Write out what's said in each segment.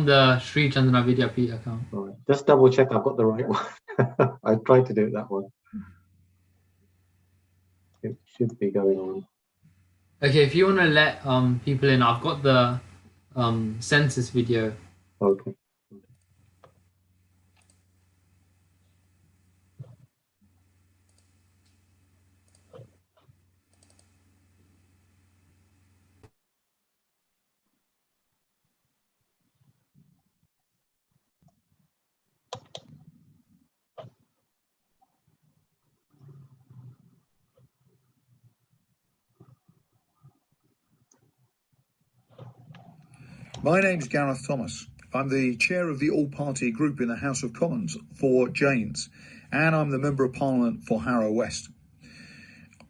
on the Sri Chandana Vidyapeeth account. All right. Just double check I've got the right one. I tried to do it that one. It should be going on. Okay, if you want to let people in, I've got the census video. Okay. My name's Gareth Thomas. I'm the chair of the all-party group in the House of Commons for Jains, and I'm the Member of Parliament for Harrow West.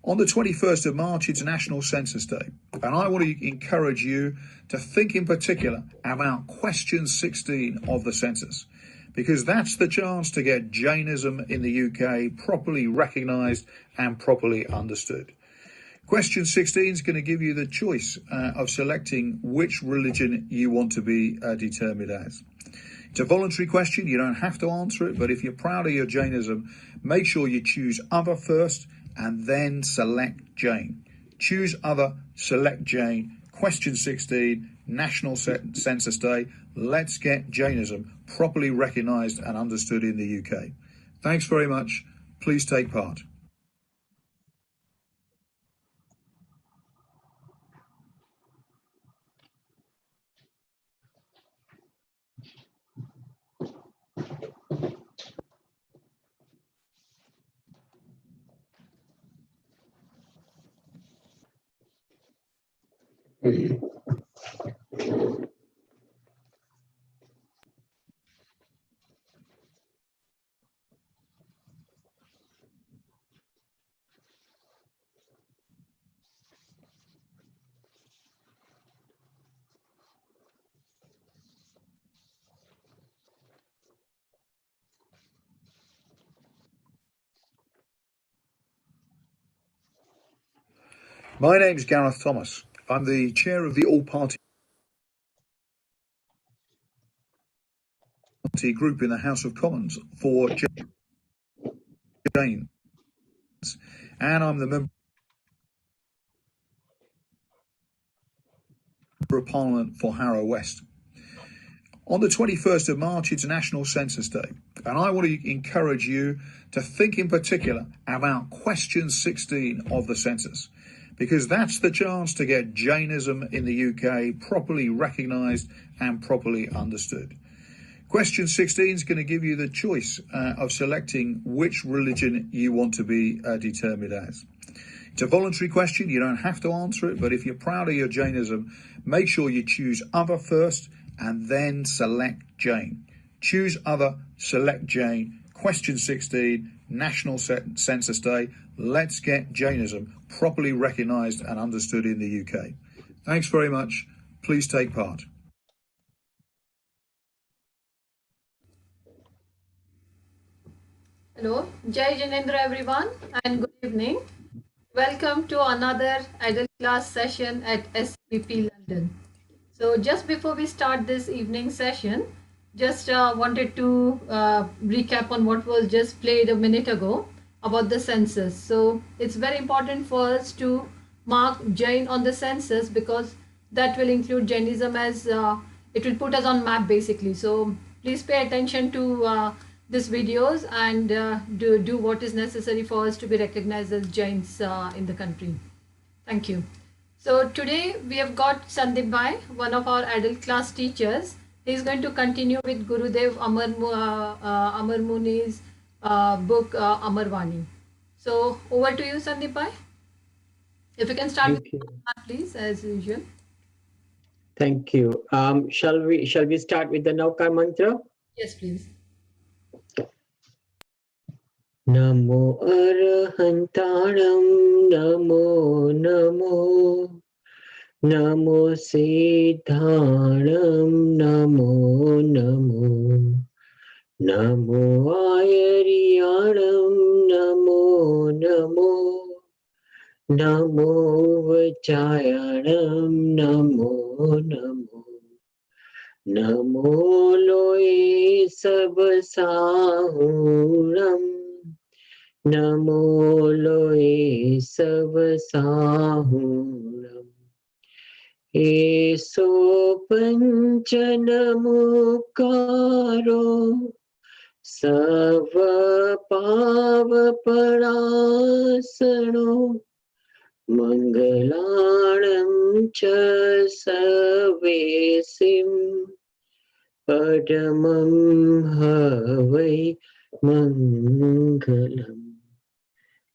On the 21st of March, it's National Census Day, and I want to encourage you to think in particular about question 16 of the census, because that's the chance to get Jainism in the UK properly recognised and properly understood. Question 16 is going to give you the choice of selecting which religion you want to be determined as. It's a voluntary question. You don't have to answer it, but if you're proud of your Jainism, make sure you choose other first and then select Jain. Choose other, select Jain. Question 16, National Census Day. Let's get Jainism properly recognised and understood in the UK. Thanks very much. Please take part. My name's Gareth Thomas. I'm the chair of the all-party group in the House of Commons for Jains, and I'm the Member of Parliament for Harrow West. On the 21st of March, it's National Census Day, and I want to encourage you to think in particular about question 16 of the census, because that's the chance to get Jainism in the UK properly recognised and properly understood. Question 16 is going to give you the choice of selecting which religion you want to be determined as. It's a voluntary question. You don't have to answer it, but if you're proud of your Jainism, make sure you choose other first and then select Jain. Choose other, select Jain. Question 16, National Census Day. Let's get Jainism properly recognised and understood in the UK. Thanks very much. Please take part. Hello, Jai Janendra everyone, and good evening. Welcome to another adult class session at SCVP London. So just before we start this evening session, just wanted to recap on what was just played a minute ago about the census. So it's very important for us to mark Jain on the census, because that will include Jainism as it will put us on map basically. So please pay attention to these videos and do what is necessary for us to be recognized as Jains in the country. Thank you. So today we have got Sandeep Bhai, one of our adult class teachers. He is going to continue with Gurudev Amar Muni's book Amarvani. So over to you, Sandeep Bhai. If you can start with please, as usual. Thank you. Shall we start with the Naukar mantra? Yes, please. Namo Arahantaram, Namo Namo, Namo Siddharam, Namo Namo, Namo Ayariyaram, Namo Namo, Namo Vachayaram, Namo Namo, नमो लोए सब साहुरम नमो लोए सब साहुरम एसो पंचन मुकारो सर्व पाव परासनो मंगलाणं च सर्वेसिं परमं हवै मंगलम्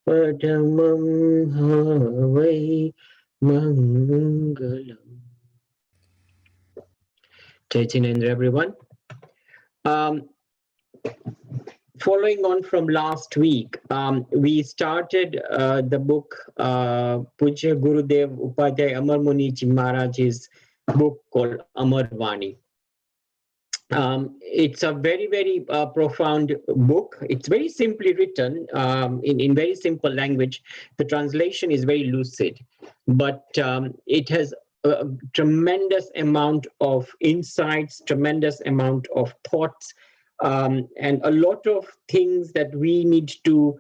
परमं हवै mangalam. Jai Jinendra, everyone. Following on from last week, we started the book Pujya Gurudev Upadhyay Amar Muni Ji Maharaj's book called Amar Vani. It's a very, very profound book. It's very simply written in very simple language. The translation is very lucid, but it has a tremendous amount of insights, tremendous amount of thoughts, and a lot of things that we need to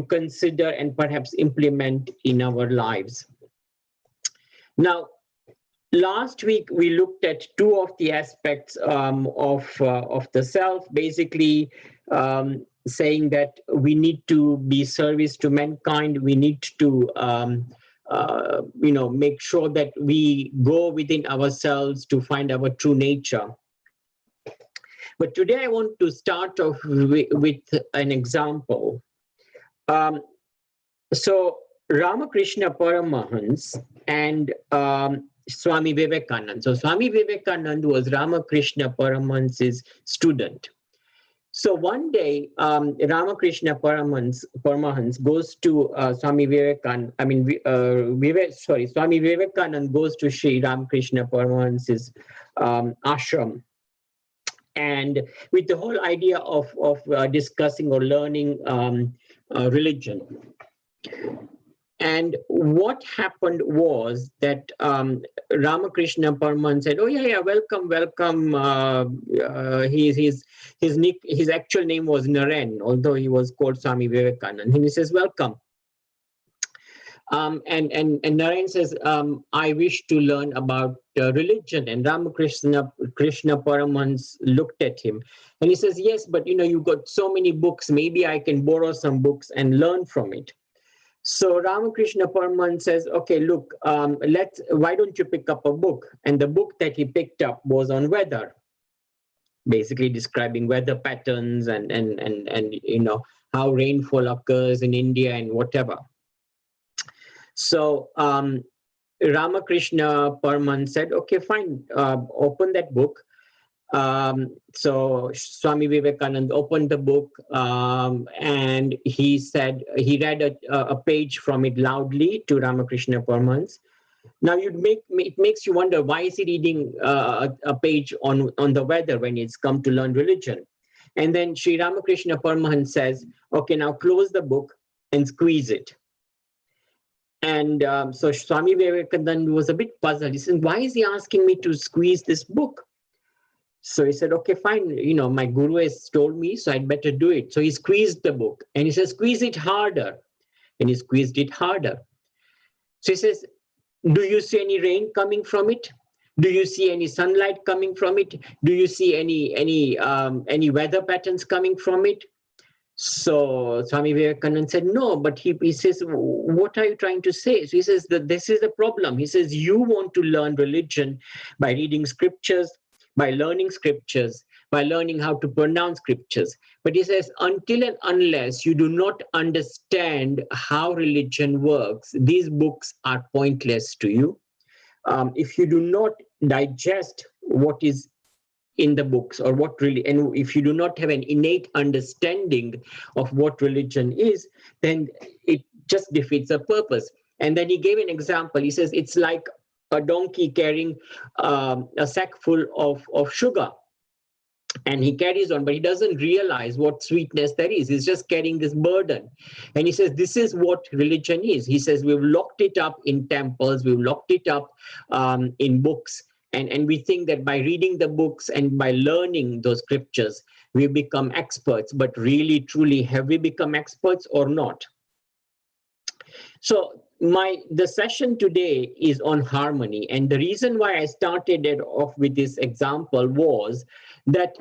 consider and perhaps implement in our lives. Now, last week, we looked at two of the aspects of the self, basically saying that we need to be service to mankind. We need to, make sure that we go within ourselves to find our true nature. But today, I want to start off with an example. So, Ramakrishna Paramahans and Swami Vivekananda. So Swami Vivekananda was Ramakrishna Paramahansa's student. So one day, Ramakrishna Paramahans goes to Swami Vivekananda. Swami Vivekananda goes to Sri Ramakrishna Paramahansa's ashram, and with the whole idea of discussing or learning religion. And what happened was that Ramakrishna Paramahansa said, "Oh yeah, welcome." His actual name was Naren, although he was called Swami Vivekananda. And he says, "Welcome." And Naren says, "I wish to learn about religion." And Ramakrishna Paramahansa looked at him, and he says, "Yes, but you got so many books. Maybe I can borrow some books and learn from it." So Ramakrishna Paramahansa says, "Okay, look, why don't you pick up a book?" And the book that he picked up was on weather, basically describing weather patterns and how rainfall occurs in India and whatever. So Ramakrishna Paramahansa said, "Okay, fine, open that book." So Swami Vivekananda opened the book and he said, he read a page from it loudly to Ramakrishna Paramahansa. Now it makes you wonder, why is he reading a page on the weather when it's come to learn religion? And then Sri Ramakrishna Paramahansa says, "Okay, now close the book and squeeze it." And so Swami Vivekananda was a bit puzzled. He said, "Why is he asking me to squeeze this book?" So he said, "Okay, fine. My guru has told me, so I'd better do it." So he squeezed the book and he says, "Squeeze it harder." And he squeezed it harder. So he says, "Do you see any rain coming from it? Do you see any sunlight coming from it? Do you see any weather patterns coming from it?" So Swami Vivekananda said, "No," but he says, "What are you trying to say?" So he says that this is the problem. He says, "You want to learn religion by reading scriptures, by learning scriptures, by learning how to pronounce scriptures. But he says, until and unless you do not understand how religion works, these books are pointless to you. If you do not digest what is in the books or what really, and if you do not have an innate understanding of what religion is, then it just defeats the purpose." And then he gave an example. He says, it's like a donkey carrying a sack full of sugar. And he carries on, but he doesn't realize what sweetness there is. He's just carrying this burden. And he says, this is what religion is. He says, we've locked it up in temples, we've locked it up in books, And we think that by reading the books and by learning those scriptures, we become experts. But really, truly, have we become experts or not? So the session today is on harmony. And the reason why I started it off with this example was that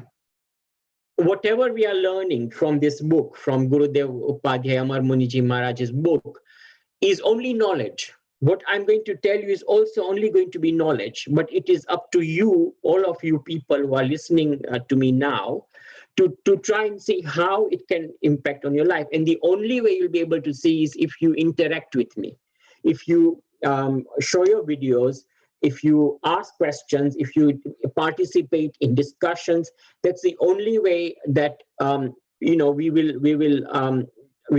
whatever we are learning from this book, from Gurudev Upadhyay Amar Muniji Maharaj's book, is only knowledge. What I'm going to tell you is also only going to be knowledge, but it is up to you, all of you people who are listening to me now, to try and see how it can impact on your life. And the only way you'll be able to see is if you interact with me, if you show your videos, if you ask questions, if you participate in discussions. That's the only way that we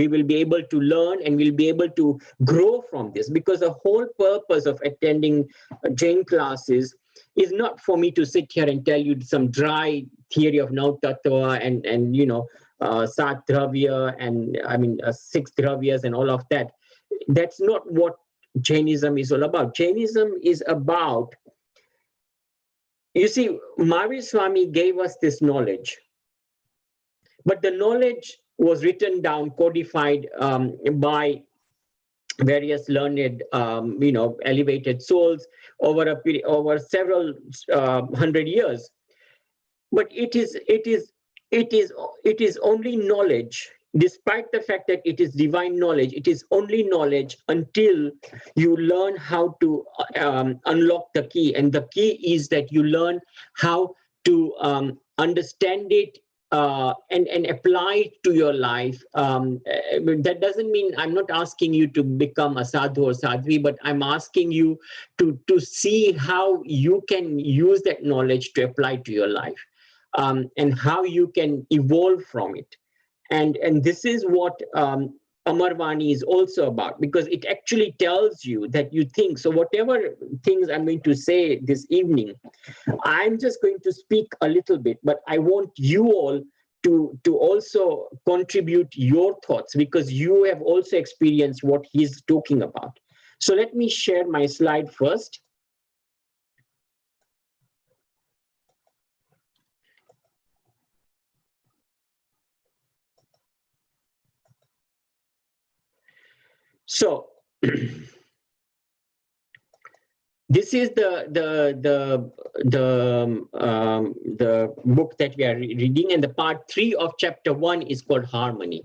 will be able to learn and we'll be able to grow from this. Because the whole purpose of attending Jain classes is not for me to sit here and tell you some dry theory of Nav Tattva and Sat Dravya and six Dravyas and all of that. That's not what Jainism is all about. Jainism is about, you see, Mahavir Swami gave us this knowledge, but the knowledge was written down, codified by various learned, elevated souls over several 100 years. But it is only knowledge. Despite the fact that it is divine knowledge, it is only knowledge until you learn how to unlock the key. And the key is that you learn how to understand it and apply it to your life. That doesn't mean I'm not asking you to become a sadhu or sadhvi, but I'm asking you to see how you can use that knowledge to apply to your life, and how you can evolve from it. And this is what Amarvani is also about, because it actually tells you that you think. So whatever things I'm going to say this evening, I'm just going to speak a little bit, but I want you all to also contribute your thoughts, because you have also experienced what he's talking about. So let me share my slide first. So this is the book that we are reading, and the part 3 of chapter 1 is called Harmony.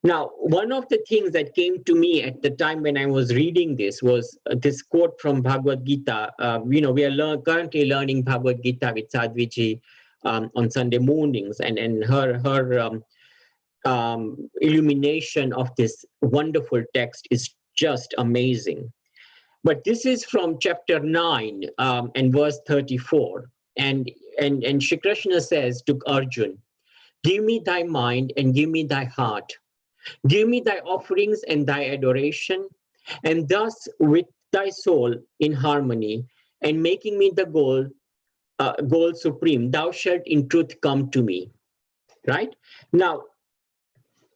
Now, one of the things that came to me at the time when I was reading this was this quote from Bhagavad Gita. We are currently learning Bhagavad Gita with Sadhviji on Sunday mornings, and her illumination of this wonderful text is just amazing. But this is from chapter 9 and verse 34. And Shri Krishna says to Arjun, "Give me thy mind and give me thy heart. Give me thy offerings and thy adoration, and thus with thy soul in harmony, and making me the goal supreme, thou shalt in truth come to me." Right? Now,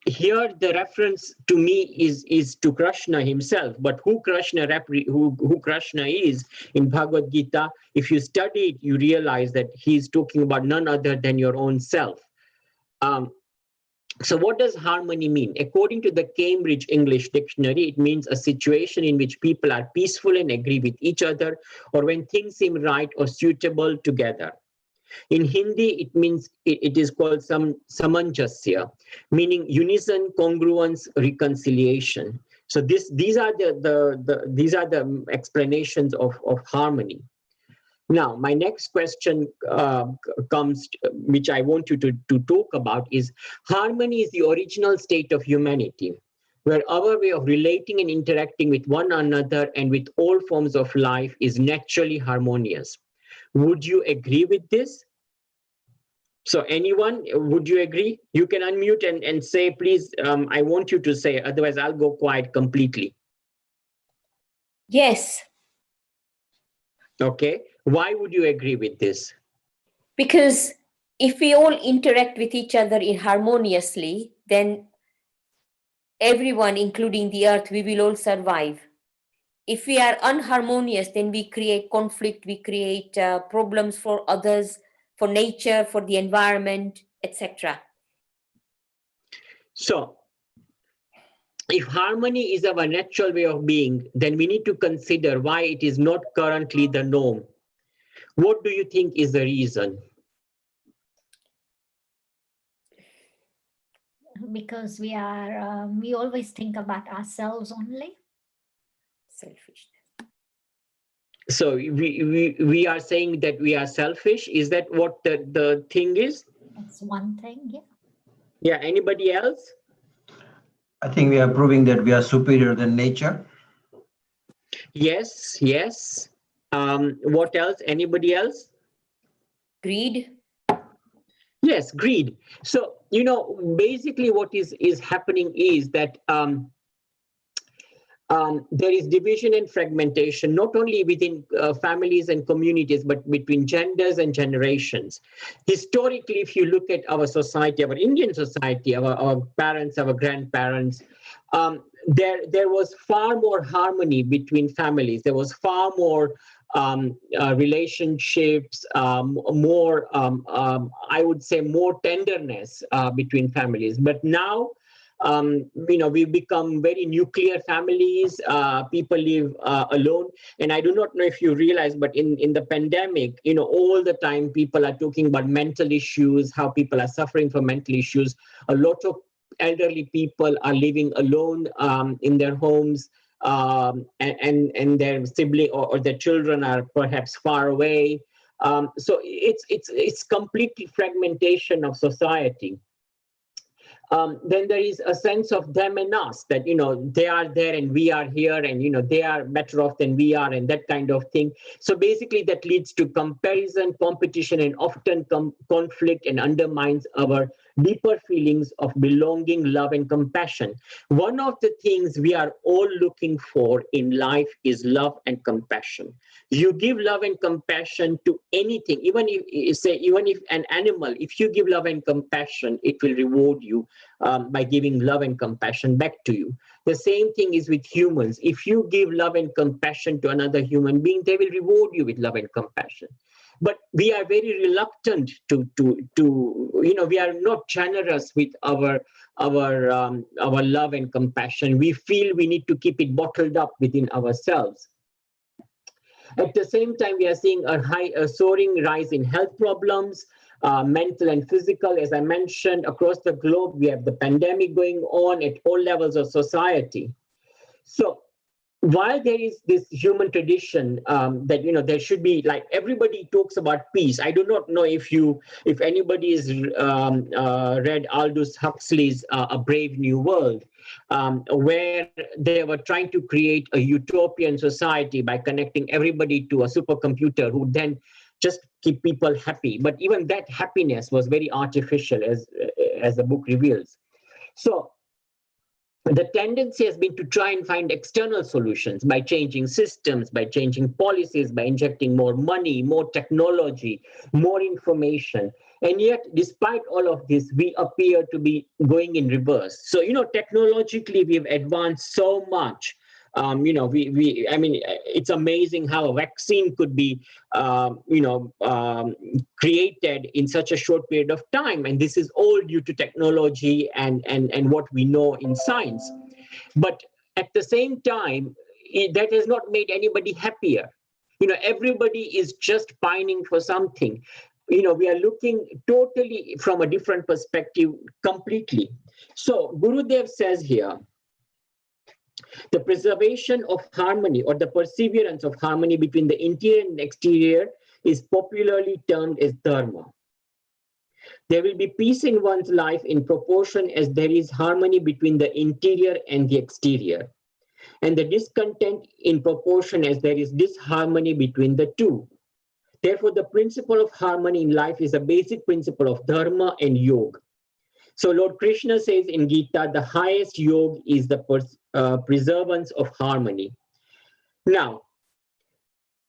here the reference to me is to Krishna himself, but who Krishna is in Bhagavad Gita, if you study it, you realize that he's talking about none other than your own self. So what does harmony mean? According to the Cambridge English Dictionary, it means a situation in which people are peaceful and agree with each other, or when things seem right or suitable together. In Hindi, it means it is called samanjasya, meaning unison, congruence, reconciliation. So these are the explanations of harmony. Now, my next question comes, which I want you to talk about, is harmony is the original state of humanity, where our way of relating and interacting with one another and with all forms of life is naturally harmonious. Would you agree with this? So anyone, would you agree? You can unmute and say, please, I want you to say, otherwise I'll go quiet completely. Yes. Okay. Why would you agree with this? Because if we all interact with each other harmoniously, then everyone, including the earth, we will all survive. If we are unharmonious, then we create conflict, we create problems for others, for nature, for the environment, etc. So, if harmony is our natural way of being, then we need to consider why it is not currently the norm. What do you think is the reason? Because we always think about ourselves only. Selfishness. So we are saying that we are selfish. Is that what the thing is? That's one thing, yeah. Yeah, anybody else? I think we are proving that we are superior than nature. Yes, yes. What else? Anybody else? Greed. Yes, greed. So, basically what is happening is that there is division and fragmentation, not only within families and communities, but between genders and generations. Historically, if you look at our society, our Indian society, our parents, our grandparents, there was far more harmony between families. There was far more relationships, more, I would say, more tenderness between families. But now, we've become very nuclear families. People live alone. And I do not know if you realize, but in the pandemic, all the time people are talking about mental issues, how people are suffering from mental issues. A lot of elderly people are living alone in their homes, and their sibling or their children are perhaps far away. So it's complete fragmentation of society. Then there is a sense of them and us, that they are there and we are here, and they are better off than we are, and that kind of thing. So basically that leads to comparison, competition, and often conflict, and undermines our deeper feelings of belonging, love, and compassion. One of the things we are all looking for in life is love and compassion. You give love and compassion to anything, even if an animal, if you give love and compassion, it will reward you by giving love and compassion back to you. The same thing is with humans. If you give love and compassion to another human being, they will reward you with love and compassion. But we are very reluctant to we are not generous with our love and compassion. We feel we need to keep it bottled up within ourselves. At the same time, we are seeing a soaring rise in health problems, mental and physical. As I mentioned, across the globe, we have the pandemic going on at all levels of society. So while there is this human tradition that there should be, like, everybody talks about peace. I do not know if anybody has read Aldous Huxley's A Brave New World, where they were trying to create a utopian society by connecting everybody to a supercomputer who then just keep people happy. But even that happiness was very artificial, as the book reveals. So the tendency has been to try and find external solutions by changing systems, by changing policies, by injecting more money, more technology, more information. And yet, despite all of this, we appear to be going in reverse. So, technologically, we've advanced so much. I mean, it's amazing how a vaccine could be, created in such a short period of time. And this is all due to technology and what we know in science. But at the same time, that has not made anybody happier. Everybody is just pining for something. We are looking totally from a different perspective completely. So Gurudev says here, the preservation of harmony, or the perseverance of harmony between the interior and exterior, is popularly termed as dharma. There will be peace in one's life in proportion as there is harmony between the interior and the exterior, and the discontent in proportion as there is disharmony between the two. Therefore, the principle of harmony in life is a basic principle of dharma and yoga. So Lord Krishna says in Gita, the highest yoga is the preservance of harmony. Now,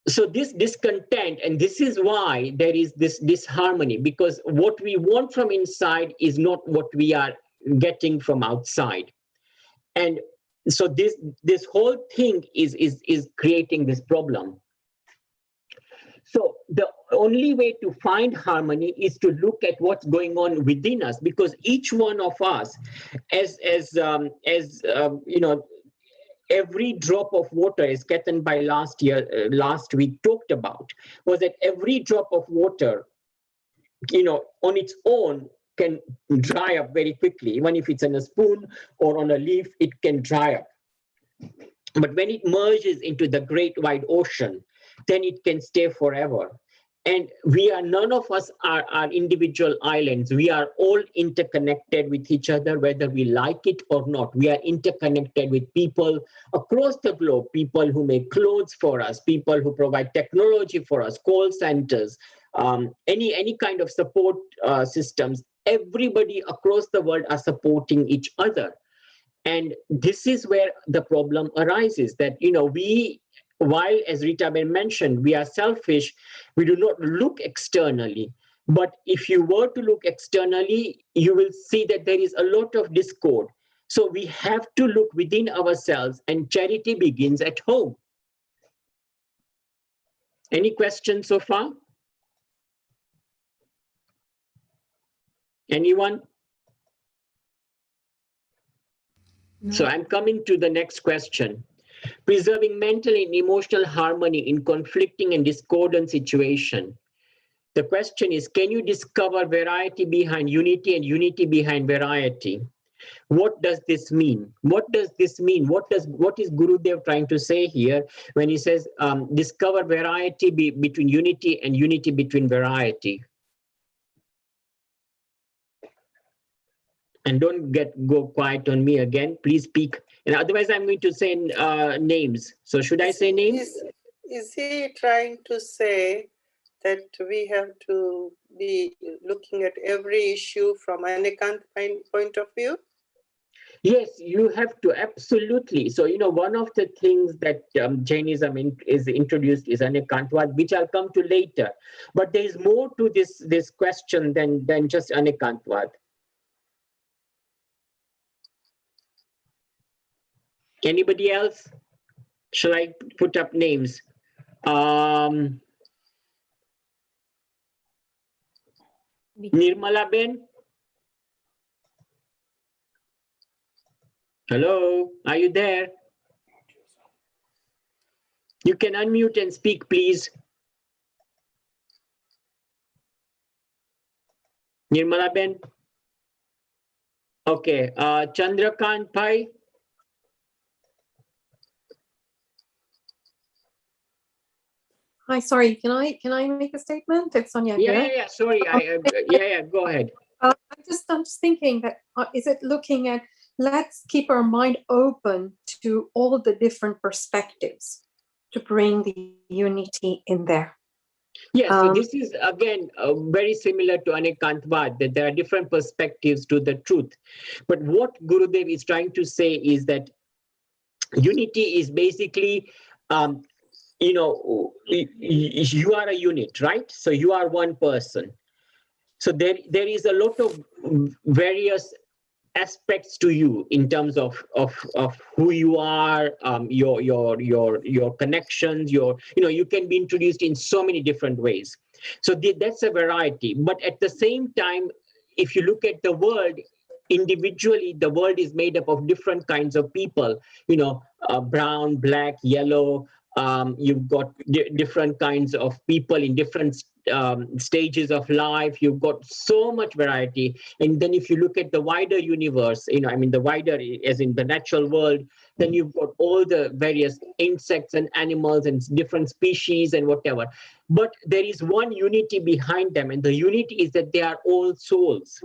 so this discontent, and this is why there is this disharmony, because what we want from inside is not what we are getting from outside. And So this whole thing is creating this problem. So the only way to find harmony is to look at what's going on within us, because each one of us, as you know, every drop of water, as Ketan by last week talked about, was that every drop of water, you know, on its own can dry up very quickly. Even if it's in a spoon or on a leaf, it can dry up. But when it merges into the great wide ocean, then it can stay forever. And none of us are individual islands. We are all interconnected with each other, whether we like it or not. We are interconnected with people across the globe, people who make clothes for us, people who provide technology for us, call centers, any kind of support systems. Everybody across the world are supporting each other. And this is where the problem arises, that, you know, while, as Rita mentioned, we are selfish, we do not look externally. But if you were to look externally, you will see that there is a lot of discord. So we have to look within ourselves, and charity begins at home. Any questions so far? Anyone? No. So I'm coming to the next question. Preserving mental and emotional harmony in conflicting and discordant situation. The question is, can you discover variety behind unity and unity behind variety? What does this mean? What does this mean? What is Gurudev trying to say here when he says discover variety between unity and unity between variety? And don't go quiet on me again. Please speak. And otherwise, I'm going to say names. So should I say names? Is he trying to say that we have to be looking at every issue from an Anekant point of view? Yes, you have to, absolutely. So, you know, one of the things that Jainism is introduced is Anekantvad, which I'll come to later. But there is more to this question than just Anekantvad. Anybody else? Shall I put up names? Nirmala Ben? Hello, are you there? You can unmute and speak, please. Nirmala Ben? Okay, Chandrakant Bhai? Hi, sorry, can I make a statement? It's Sonia Yeah, here. yeah, sorry, go ahead. I'm just thinking that, is it looking at, let's keep our mind open to all the different perspectives to bring the unity in there. Yeah, so this is, again, very similar to Anekantvad, that there are different perspectives to the truth. But what Gurudev is trying to say is that unity is basically, you know, you are a unit, right? So you are one person. So there is a lot of various aspects to you in terms of who you are, your connections, you can be introduced in so many different ways. So that's a variety. But at the same time, if you look at the world individually, the world is made up of different kinds of people, brown, black, yellow. You've got different kinds of people in different stages of life. You've got so much variety. And then if you look at the wider universe, the wider as in the natural world, then you've got all the various insects and animals and different species and whatever. But there is one unity behind them, and the unity is that they are all souls.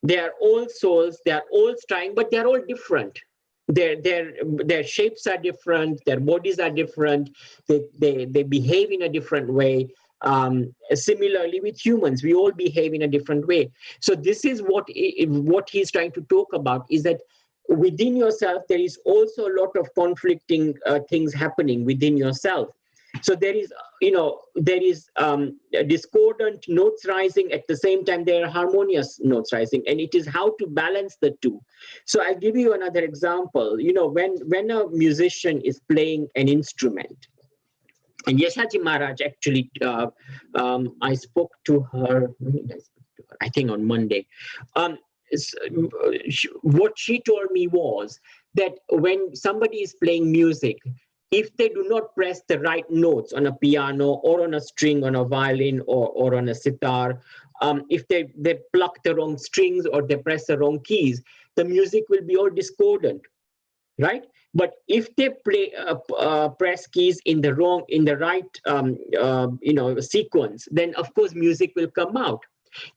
They are all souls, they are all trying, but they are all different. Their shapes are different, their bodies are different, they behave in a different way. Similarly with humans, we all behave in a different way. So this is what he's trying to talk about, is that within yourself, there is also a lot of conflicting things happening within yourself. So there is, discordant notes rising. At the same time, there are harmonious notes rising, and it is how to balance the two. So I'll give you another example. When a musician is playing an instrument, and Yeshaji Maharaj actually, I spoke to her, I think on Monday. What she told me was that when somebody is playing music, if they do not press the right notes on a piano or on a string on a violin or on a sitar, if they pluck the wrong strings or they press the wrong keys, the music will be all discordant, right? But if they play press keys in the right sequence, then of course music will come out.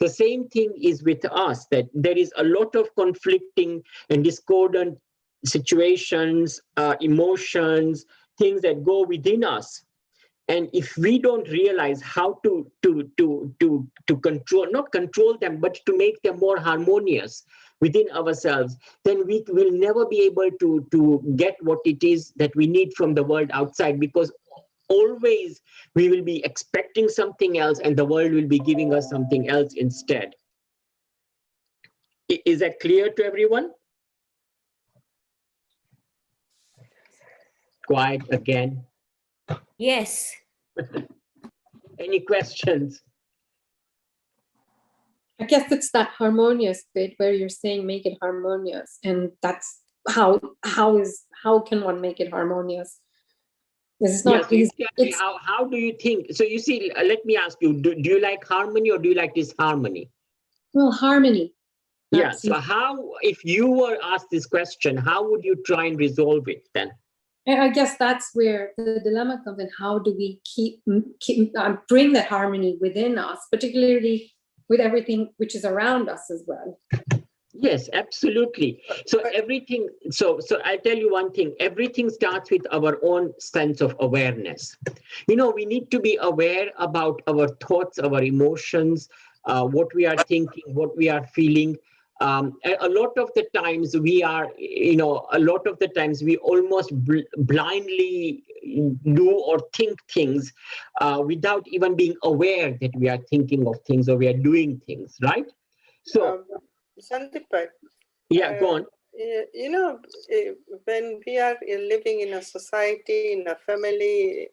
The same thing is with us, that there is a lot of conflicting and discordant situations, emotions, things that go within us. And if we don't realize how to control, not control them, but to make them more harmonious within ourselves, then we will never be able to get what it is that we need from the world outside, because always we will be expecting something else and the world will be giving us something else instead. Is that clear to everyone? Quiet again. Yes. Any questions? I guess it's that harmonious bit where you're saying make it harmonious, and that's how can one make it harmonious? It's not easy. How do you think? So you see, let me ask you, do you like harmony or do you like disharmony? Well, harmony. Yeah, so how, if you were asked this question, how would you try and resolve it then? I guess that's where the dilemma comes in. How do we bring that harmony within us, particularly with everything which is around us as well? Yes, absolutely. So everything, so I'll tell you one thing, everything starts with our own sense of awareness. We need to be aware about our thoughts, our emotions, what we are thinking, what we are feeling. A lot of the times we almost blindly do or think things without even being aware that we are thinking of things or we are doing things, right? So, Sandeep, yeah, go on. When we are living in a society, in a family,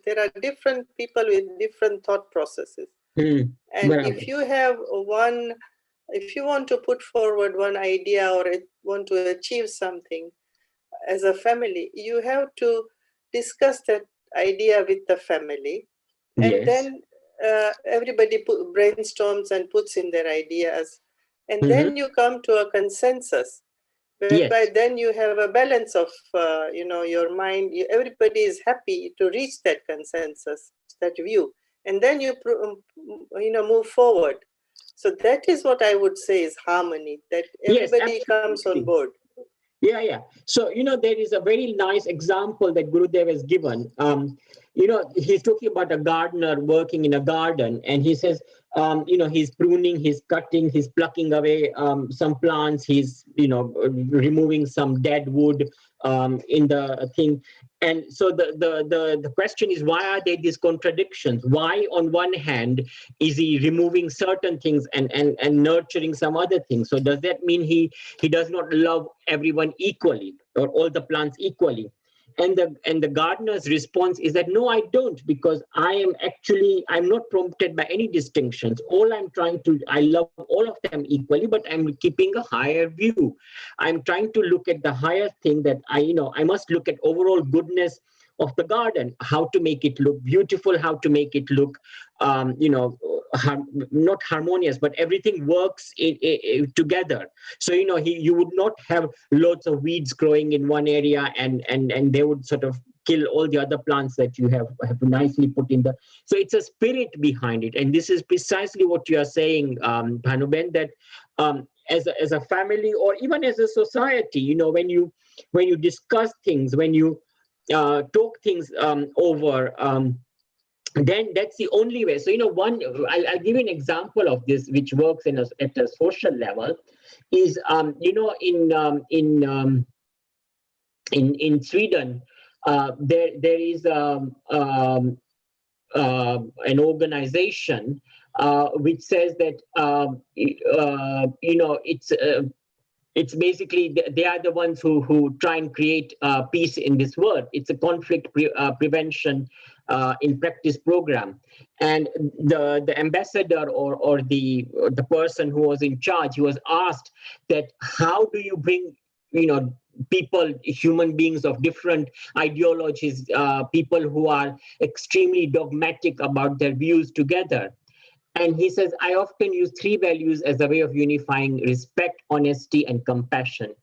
there are different people with different thought processes. And if you have if you want to put forward one idea or want to achieve something as a family, you have to discuss that idea with the family. And then everybody brainstorms and puts in their ideas. And then you come to a consensus, whereby then you have a balance of, your mind. Everybody is happy to reach that consensus, that view. And then you move forward. So that is what I would say is harmony, that everybody comes on board. Yeah. So, there is a very nice example that Gurudev has given. He's talking about a gardener working in a garden, and he says, he's pruning, he's cutting, he's plucking away some plants, he's, removing some dead wood in the thing. And so the question is, why are there these contradictions? Why, on one hand, is he removing certain things and nurturing some other things? So does that mean he does not love everyone equally or all the plants equally? And the gardener's response is that, no, I don't, because I'm not prompted by any distinctions. I love all of them equally, but I'm keeping a higher view. I'm trying to look at the higher thing, that I must look at overall goodness of the garden, how to make it look beautiful, how to make it look, not harmonious, but everything works together. So, you would not have lots of weeds growing in one area and they would sort of kill all the other plants that you have nicely put in the. So it's a spirit behind it. And this is precisely what you are saying, Bhanuben, that as a family or even as a society, when you discuss things, when you talk things over, then that's the only way. So, I'll give you an example of this, which works at a social level, is, in Sweden, there is an organization which says that it's basically they are the ones who try and create peace in this world. It's a conflict prevention in practice program, and the ambassador or the person who was in charge, he was asked that how do you bring people, human beings of different ideologies, people who are extremely dogmatic about their views together. And he says, I often use three values as a way of unifying: respect, honesty, and compassion.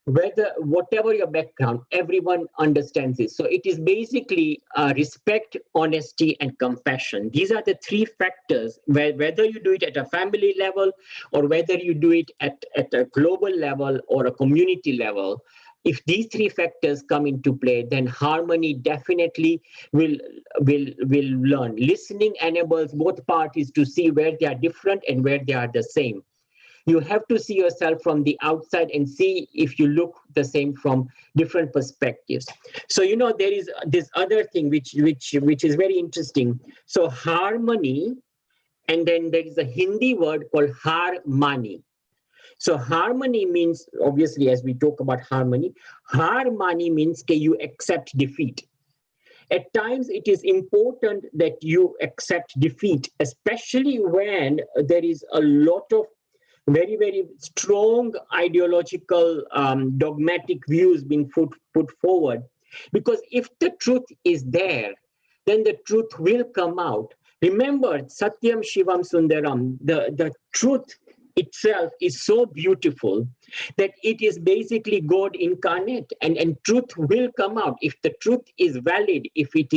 Whatever your background, everyone understands this. So it is basically respect, honesty, and compassion. These are the three factors whether you do it at a family level or whether you do it at a global level or a community level. If these three factors come into play, then harmony definitely will learn. Listening enables both parties to see where they are different and where they are the same. You have to see yourself from the outside and see if you look the same from different perspectives. So there is this other thing which is very interesting. So harmony, and then there is a Hindi word called harmony. So harmony means, obviously, as we talk about harmony means that you accept defeat. At times, it is important that you accept defeat, especially when there is a lot of very, very strong ideological, dogmatic views being put forward. Because if the truth is there, then the truth will come out. Remember, Satyam Shivam Sundaram, the truth itself is so beautiful that it is basically God incarnate, and truth will come out. If the truth is valid, if it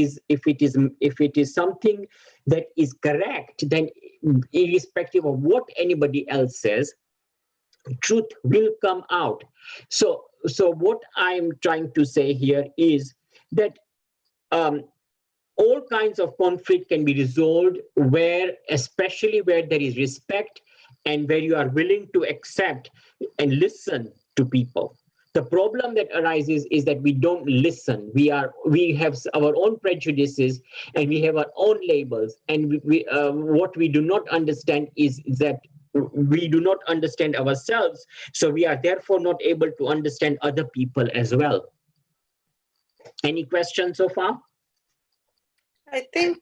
is something that is correct, then irrespective of what anybody else says, truth will come out. So what I'm trying to say here is that all kinds of conflict can be resolved especially where there is respect and where you are willing to accept and listen to people. The problem that arises is that we don't listen. We have our own prejudices and we have our own labels. And what we do not understand is that we do not understand ourselves. So we are therefore not able to understand other people as well. Any questions so far? I think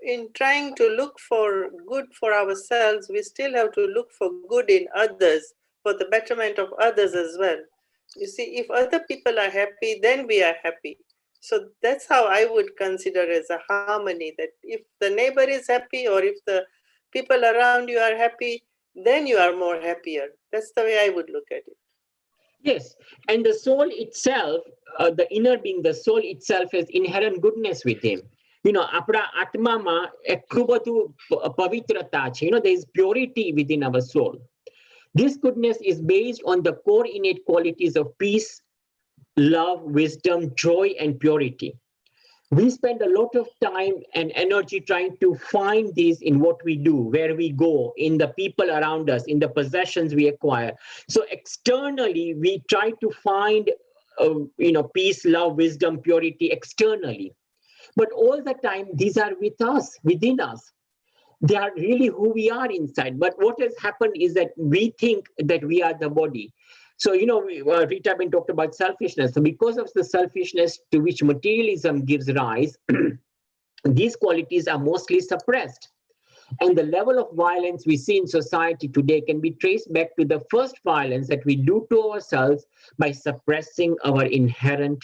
in trying to look for good for ourselves, we still have to look for good in others, for the betterment of others as well. You see, if other people are happy, then we are happy. So that's how I would consider as a harmony, that if the neighbor is happy or if the people around you are happy, then you are more happier. That's the way I would look at it. Yes, and the soul itself, the inner being, the soul itself has inherent goodness with him. Apra atma ma એટલું બધું પવિત્રતા છે. There is purity within our soul. This goodness is based on the core innate qualities of peace, love, wisdom, joy, and purity. We spend a lot of time and energy trying to find these in what we do, where we go, in the people around us, in the possessions we acquire. So externally, we try to find, peace, love, wisdom, purity externally. But all the time, these are with us, within us. They are really who we are inside. But what has happened is that we think that we are the body. So, Rita Ben talked about selfishness. So because of the selfishness to which materialism gives rise, these qualities are mostly suppressed. And the level of violence we see in society today can be traced back to the first violence that we do to ourselves by suppressing our inherent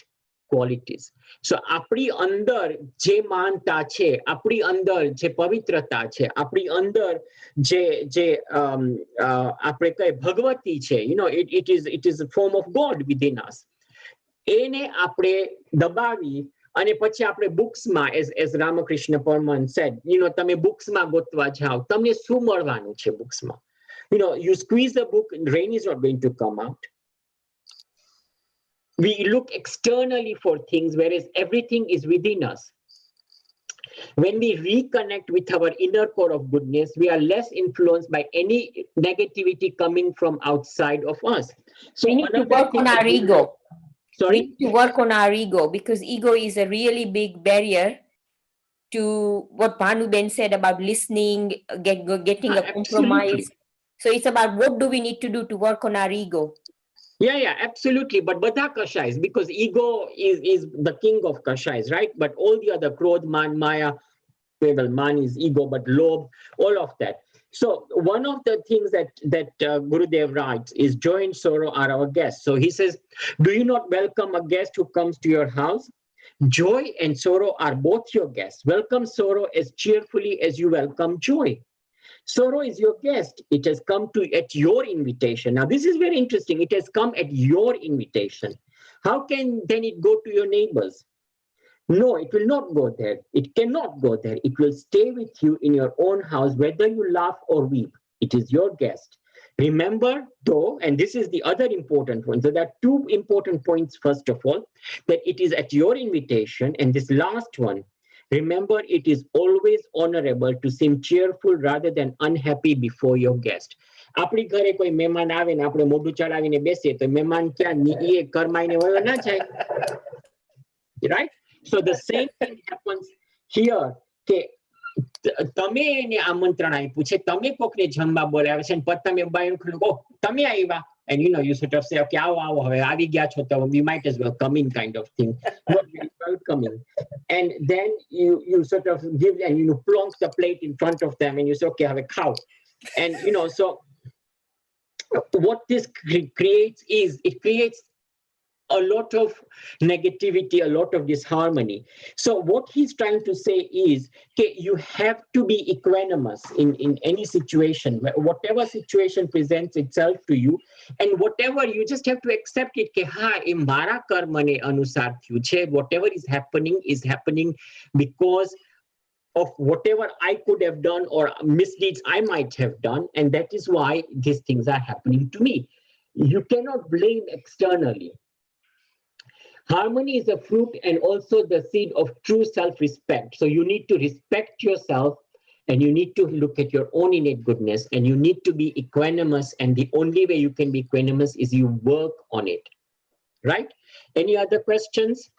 qualities. So આપણી અંદર જે માનતા છે, આપણી અંદર જે પવિત્રતા છે, આપણી અંદર જે આપણે કહીએ ભગવતી છે, it is a form of God within us. એને આપણે દબાવી અને પછી આપણે બુક્સમાં, as Ramakrishna Parman said, તમે બુક્સમાં ગોતવા જાઓ, તમને શું મળવાનું છે બુક્સમાં? You squeeze the book, rain is not going to come out. We look externally for things, whereas everything is within us. When we reconnect with our inner core of goodness, we are less influenced by any negativity coming from outside of us. So we need to work on our ego. We need to work on our ego, because ego is a really big barrier to what Bhanu Ben said about listening, getting a compromise. So it's about what do we need to do to work on our ego. Yeah, absolutely. But Badha Kashais, because ego is the king of Kashais, right? But all the other Krodh, Man, Maya, well, Man is ego, but Lobh, all of that. So one of the things that Gurudev writes is joy and sorrow are our guests. So he says, do you not welcome a guest who comes to your house? Joy and sorrow are both your guests. Welcome sorrow as cheerfully as you welcome joy. Sorrow is your guest. It has come at your invitation. Now, this is very interesting. It has come at your invitation. How can then it go to your neighbors? No, it will not go there. It cannot go there. It will stay with you in your own house, whether you laugh or weep. It is your guest. Remember, though, and this is the other important one. So there are two important points, first of all, that it is at your invitation. And this last one, remember, it is always honorable to seem cheerful rather than unhappy before your guest. આપણી ઘરે કોઈ મહેમાન આવે ને આપણે મોઢું ચડાવીને બેસીએ તો મહેમાન ક્યાં એ કરમાઈને વયો ના જાય, right? So the same thing happens here. કે તમે એને આમંત્રણ આપ્યું છે, તમે કોકને જમવા બોલાવે છે, પછી તમે તમે આવ્યા, and you sort of say, okay, આવો હવે આવી ગયા છો તો you might as well come in, kind of thing. Not really welcoming. And then you sort of give and plonk the plate in front of them and you say, okay, have a cow. And so what this creates is it creates a lot of negativity, a lot of disharmony. So what he's trying to say is, okay, you have to be equanimous in any situation, whatever situation presents itself to you, and whatever, you just have to accept it, ke ha e mara karmane anusar thyu che, whatever is happening because of whatever I could have done or misdeeds I might have done, and that is why these things are happening to me. You cannot blame externally. Harmony is a fruit and also the seed of true self-respect. So you need to respect yourself and you need to look at your own innate goodness and you need to be equanimous, and the only way you can be equanimous is you work on it, right? Any other questions?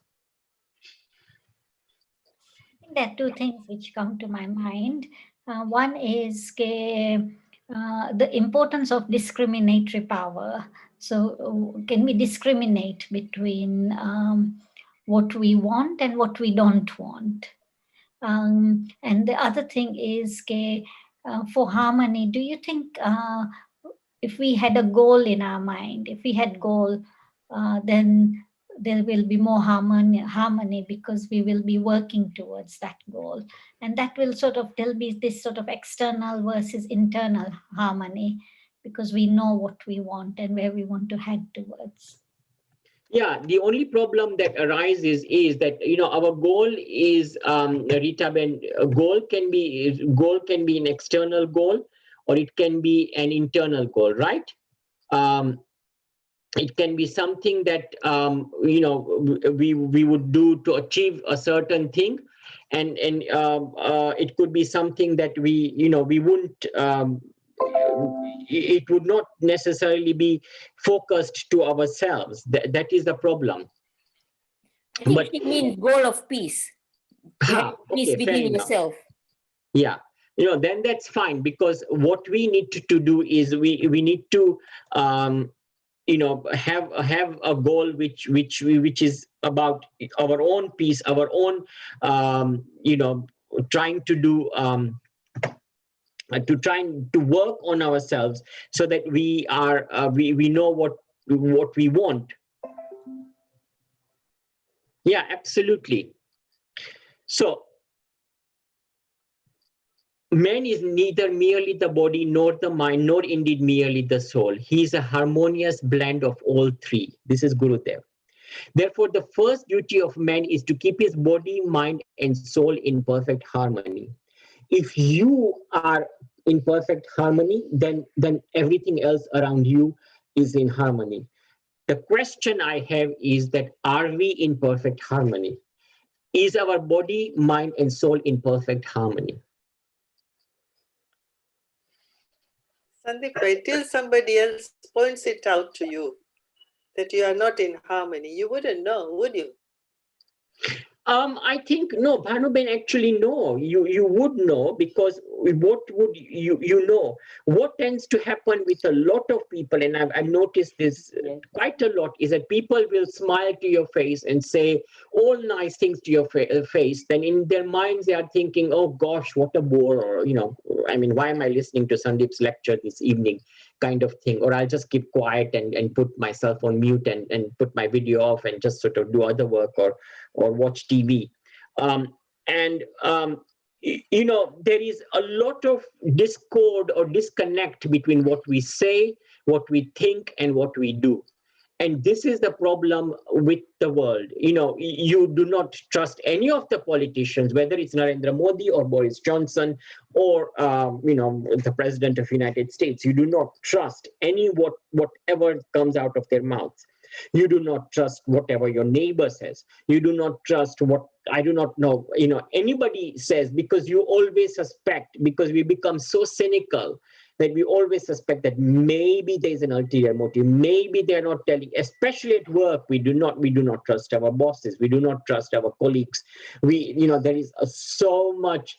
There are two things which come to my mind. One is the importance of discriminatory power. So can we discriminate between what we want and what we don't want? And the other thing is for harmony, do you think if we had a goal in our mind, if we had goal, then there will be more harmony because we will be working towards that goal. And that will there'll be this sort of external versus internal harmony, because we know what we want and where we want to head towards. Yeah, the only problem that arises is that, our goal is, Rita Ben, goal can be an external goal or it can be an internal goal, right? It can be something that, we would do to achieve a certain thing. And it could be something that we wouldn't, it would not necessarily be focused to ourselves. That is the problem. But it means goal of peace. Peace within yourself. Yeah. Then that's fine, because what we need to do is we need to, have a goal which is about our own peace, our own, trying to do, trying to work on ourselves so that we are, we know what we want. Yeah, absolutely. So man is neither merely the body nor the mind, nor indeed merely the soul. He is a harmonious blend of all three. This is Gurudev. Therefore, the first duty of man is to keep his body, mind, and soul in perfect harmony. If you are in perfect harmony, then everything else around you is in harmony. The question I have is that, are we in perfect harmony? Is our body, mind, and soul in perfect harmony? Sandeep, till somebody else points it out to you. that you are not in harmony? You wouldn't know, would you? I think no, Bhanuben, actually no. You would know, because what would you know? What tends to happen with a lot of people, and I've noticed this quite a lot, is that people will smile to your face and say all nice things to your face. Then in their minds they are thinking, oh gosh, what a bore, or I mean, why am I listening to Sandeep's lecture this evening, kind of thing. Or I'll just keep quiet and put myself on mute and put my video off and just sort of do other work or watch TV. There is a lot of discord or disconnect between what we say, what we think, and what we do. And this is the problem with the world. You do not trust any of the politicians, whether it's Narendra Modi or Boris Johnson or, the President of the United States. You do not trust whatever comes out of their mouths. You do not trust whatever your neighbor says. You do not trust what, I do not know, anybody says, because you always suspect, because we become so cynical that we always suspect that maybe there's an ulterior motive. Maybe they're not telling, especially at work, we do not trust our bosses. We do not trust our colleagues. There is so much,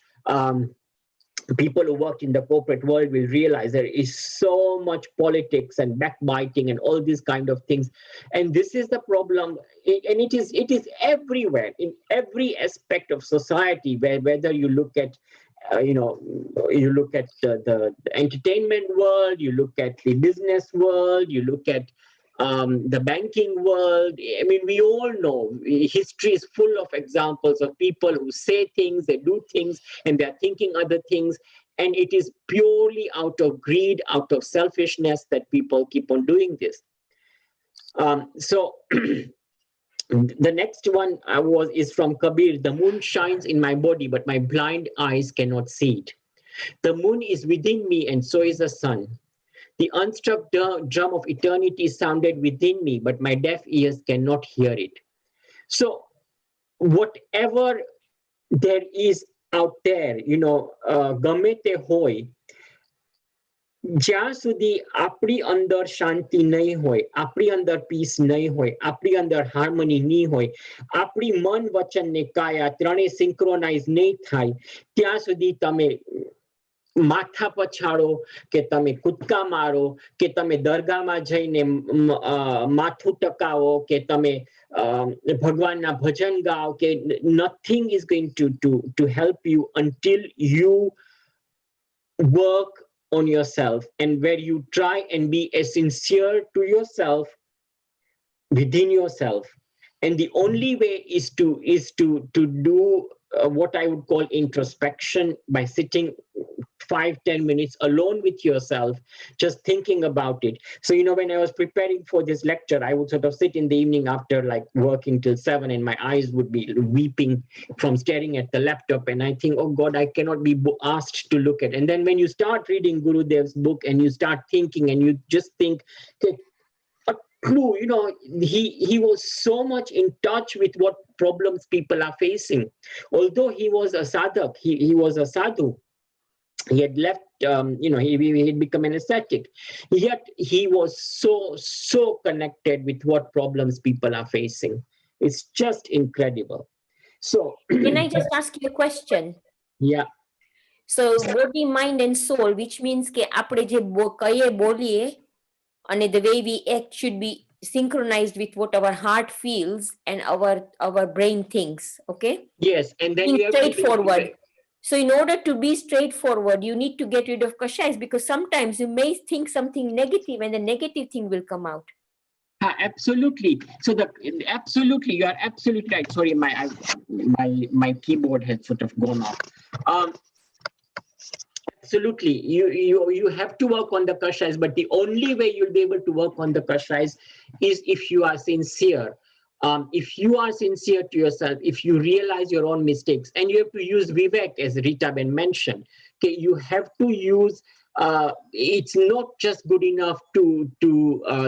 people who work in the corporate world will realize there is so much politics and backbiting and all these kind of things. And this is the problem. And it is everywhere, in every aspect of society, whether you look at you look at the entertainment world, you look at the business world, you look at the banking world. I mean, we all know history is full of examples of people who say things, they do things, and they're thinking other things. And it is purely out of greed, out of selfishness that people keep on doing this. The next one is from Kabir. The moon shines in my body, but my blind eyes cannot see it. The moon is within me, and so is the sun. The unstruck drum of eternity sounded within me, but my deaf ears cannot hear it. So whatever there is out there, game te hoy, જ્યાં સુધી આપણી અંદર શાંતિ નહીં હોય, આપણી અંદર piece નહીં હોય, આપણી અંદર હાર્મની નહીં હોય, આપણી મન વચન ને કાયા ત્રણેય સિંક્રોનાઇઝ નહીં થાય, ત્યાં સુધી તમે માથા પછાડો કે તમે કૂદકા મારો કે તમે દરગાહમાં જઈને માથું ટકાવો કે તમે ભગવાનના ભજન ગાઓ, કે nothing is going to help you until you work on yourself, and where you try and be as sincere to yourself within yourself. And the only way is to do what I would call introspection, by sitting 5-10 minutes alone with yourself, just thinking about it. So, when I was preparing for this lecture, I would sort of sit in the evening after like working till 7, and my eyes would be weeping from staring at the laptop. And I think, oh God, I cannot be asked to look at. And then when you start reading Gurudev's book and you start thinking, and you just think, okay, a clue, he was so much in touch with what problems people are facing. Although he was a sadhak, he was a sadhu. He had left, he had become an ascetic. Yet he was so connected with what problems people are facing. It's just incredible. So, can I just ask you a question? Yeah. So, body, mind, and soul, which means that આપણે જે કહીએ બોલીએ અને the way we act should be synchronized with what our heart feels and our brain thinks. Okay. Yes, and then you have straightforward. So in order to be straightforward, you need to get rid of kashais, because sometimes you may think something negative and the negative thing will come out. Absolutely. So absolutely, you are absolutely right. Sorry, my keyboard has sort of gone off. Absolutely, you have to work on the kashais, but the only way you'll be able to work on the kashais is if you are sincere. If you are sincere to yourself, if you realize your own mistakes, and you have to use Vivek, as Rita Ben mentioned, okay, you have to use, it's not just good enough to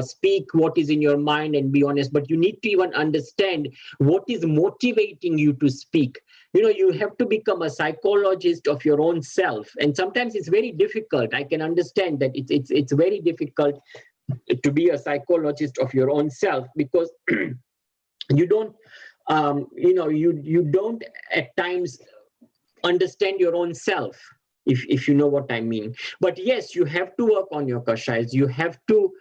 speak what is in your mind and be honest, but you need to even understand what is motivating you to speak. You have to become a psychologist of your own self. And sometimes it's very difficult. I can understand that it's very difficult to be a psychologist of your own self, because you don't, you don't at times understand your own self, if you know what I mean. But yes, you have to work on your kashayas. You have to,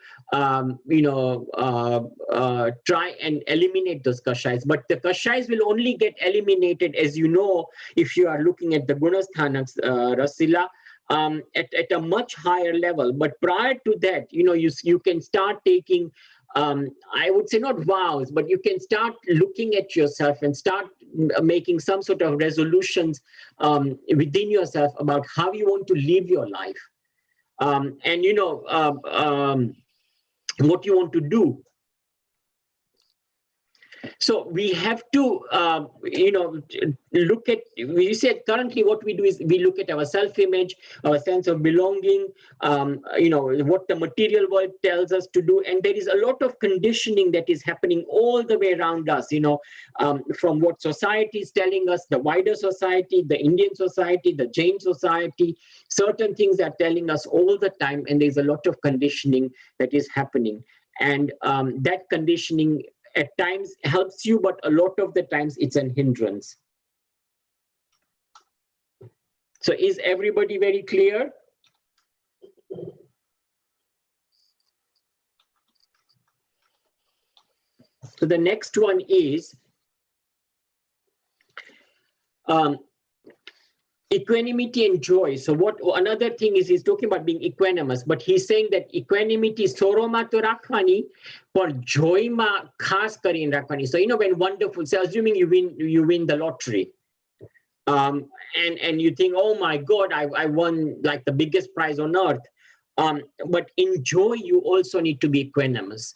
try and eliminate those kashayas. But the kashayas will only get eliminated, as you know, if you are looking at the gunasthanas, Rasila, at a much higher level. But prior to that, you can start taking, I would say not vows, but you can start looking at yourself and start making some sort of resolutions within yourself about how you want to live your life, what you want to do. So we have to, look at, we said currently what we do is we look at our self-image, our sense of belonging, what the material world tells us to do. And there is a lot of conditioning that is happening all the way around us, from what society is telling us, the wider society, the Indian society, the Jain society, certain things are telling us all the time. And there's a lot of conditioning that is happening. And that conditioning at times helps you, but a lot of the times it's an hindrance. So is everybody very clear? So the next one is equanimity and joy. So what another thing is, he's talking about being equanimous, but he's saying that equanimity soroma to rakhwani, por joy ma khas karin rakhwani. So when wonderful, so assuming you win the lottery, and you think, oh my God, I won like the biggest prize on earth. But in joy, you also need to be equanimous.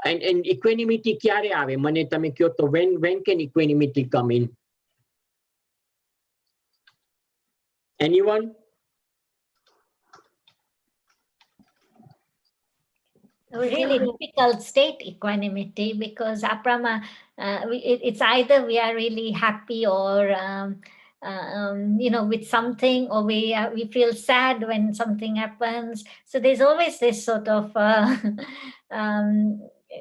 And equanimity kyare aave? Mane tame kyo to when can equanimity come in? Anyone? A really difficult state, equanimity, because aprama, it's either we are really happy or with something, or we feel sad when something happens. So there's always this sort of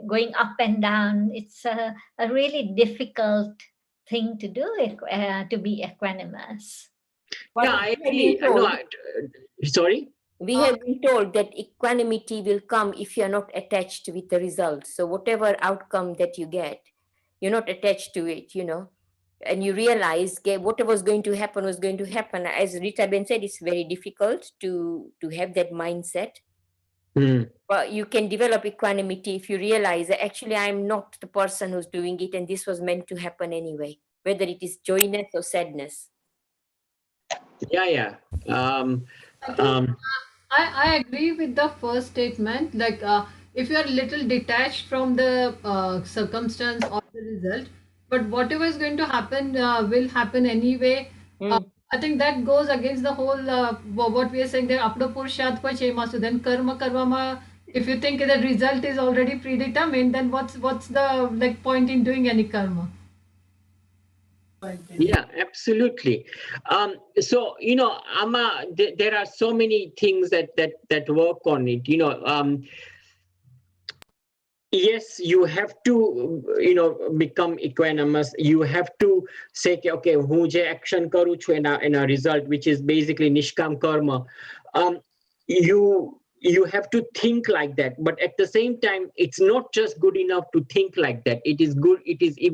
going up and down. It's a really difficult thing to do, to be equanimous. Yeah, I agree. Sorry? We have been told that equanimity will come if you're not attached with the result. So whatever outcome that you get, you're not attached to it, and you realize whatever was going to happen was going to happen. As Rita Ben said, it's very difficult to have that mindset. But you can develop equanimity if you realize that actually I'm not the person who's doing it, and this was meant to happen anyway, whether it is joyness or sadness. Yeah. I agree with the first statement. Like, if you're a little detached from the circumstance or the result, but whatever is going to happen will happen anyway. I think that goes against the whole what we are saying there. Apdo purushad ko chema. So then karma karma. If you think the result is already predetermined, then what's the point in doing any karma? Yeah, absolutely. So Amma, there are so many things that work on it. Yes, you have to become equanimous. You have to say, okay, hu je action karu chu in a result, which is basically nishkam karma. You have to think like that, but at the same time, it's not just good enough to think like that. It is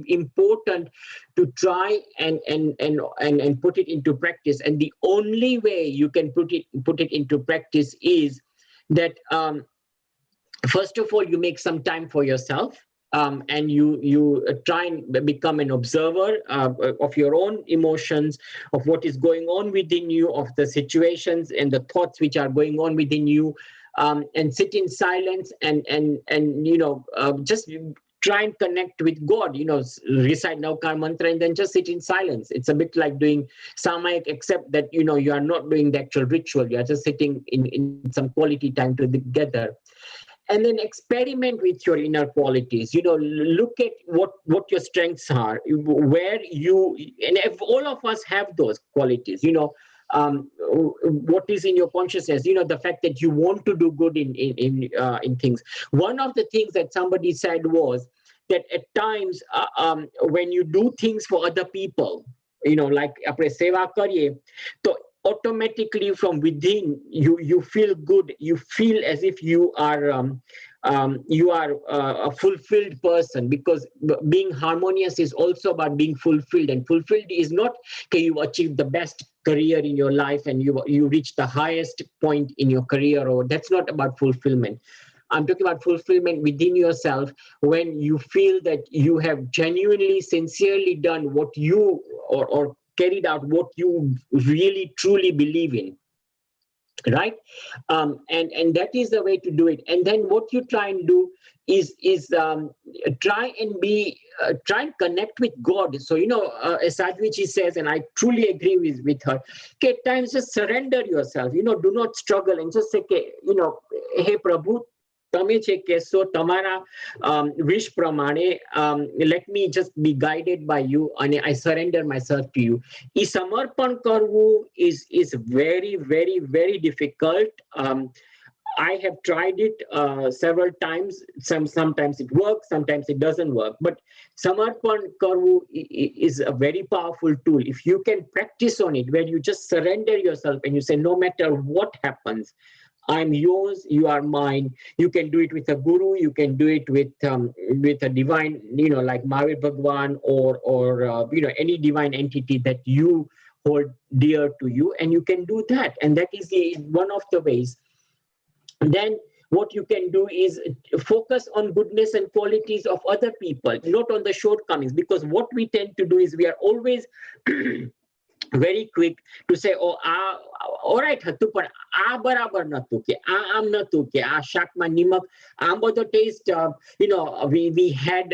important to try and put it into practice. And the only way you can put it into practice is that first of all, you make some time for yourself, and you try and become an observer of your own emotions, of what is going on within you, of the situations and the thoughts which are going on within you, and sit in silence and just try and connect with God. Recite Naukar mantra and then just sit in silence. It's a bit like doing samayik, except that you are not doing the actual ritual. You are just sitting in some quality time together. And then experiment with your inner qualities. Look at what your strengths are, where and if all of us have those qualities. what is in your consciousness, the fact that you want to do good in things. One of the things that somebody said was that at times when you do things for other people, like apne seva kariye, to automatically from within you feel good, you feel as if you are a fulfilled person, because being harmonious is also about being fulfilled, and fulfilled is not okay, you achieved the best career in your life and you reach the highest point in your career, or that's not about fulfillment. I'm talking about fulfillment within yourself, when you feel that you have genuinely, sincerely done what you or carried out what you really truly believe in, right? And that is the way to do it. And then what you try and do is try and connect with God. So as Sadhviji says, and I truly agree with her, okay, at times just surrender yourself, do not struggle, and just say, okay, hey Prabhu, તમે છે કહેશો તમારા wish પ્રમાણે, let me just be guided by you, and I surrender myself to you. ઈ સમર્પણ કરવું is very, very, very difficult. I have tried it several times. Sometimes it works, sometimes it doesn't work. But samarpan karvu is a very powerful tool. If you can practice on it, where you just surrender yourself and you say, no matter what happens, I'm yours, you are mine. You can do it with a guru, you can do it with a divine, like Mahavir Bhagwan or any divine entity that you hold dear to you, and you can do that. And that is one of the ways. Then what you can do is focus on goodness and qualities of other people, not on the shortcomings, because what we tend to do is we are always very quick to say, oh, all right, હતું પણ આ બરાબર નતું, કે આમ નતું, કે આ શાકમાં નિમક, આમ બધો taste, we had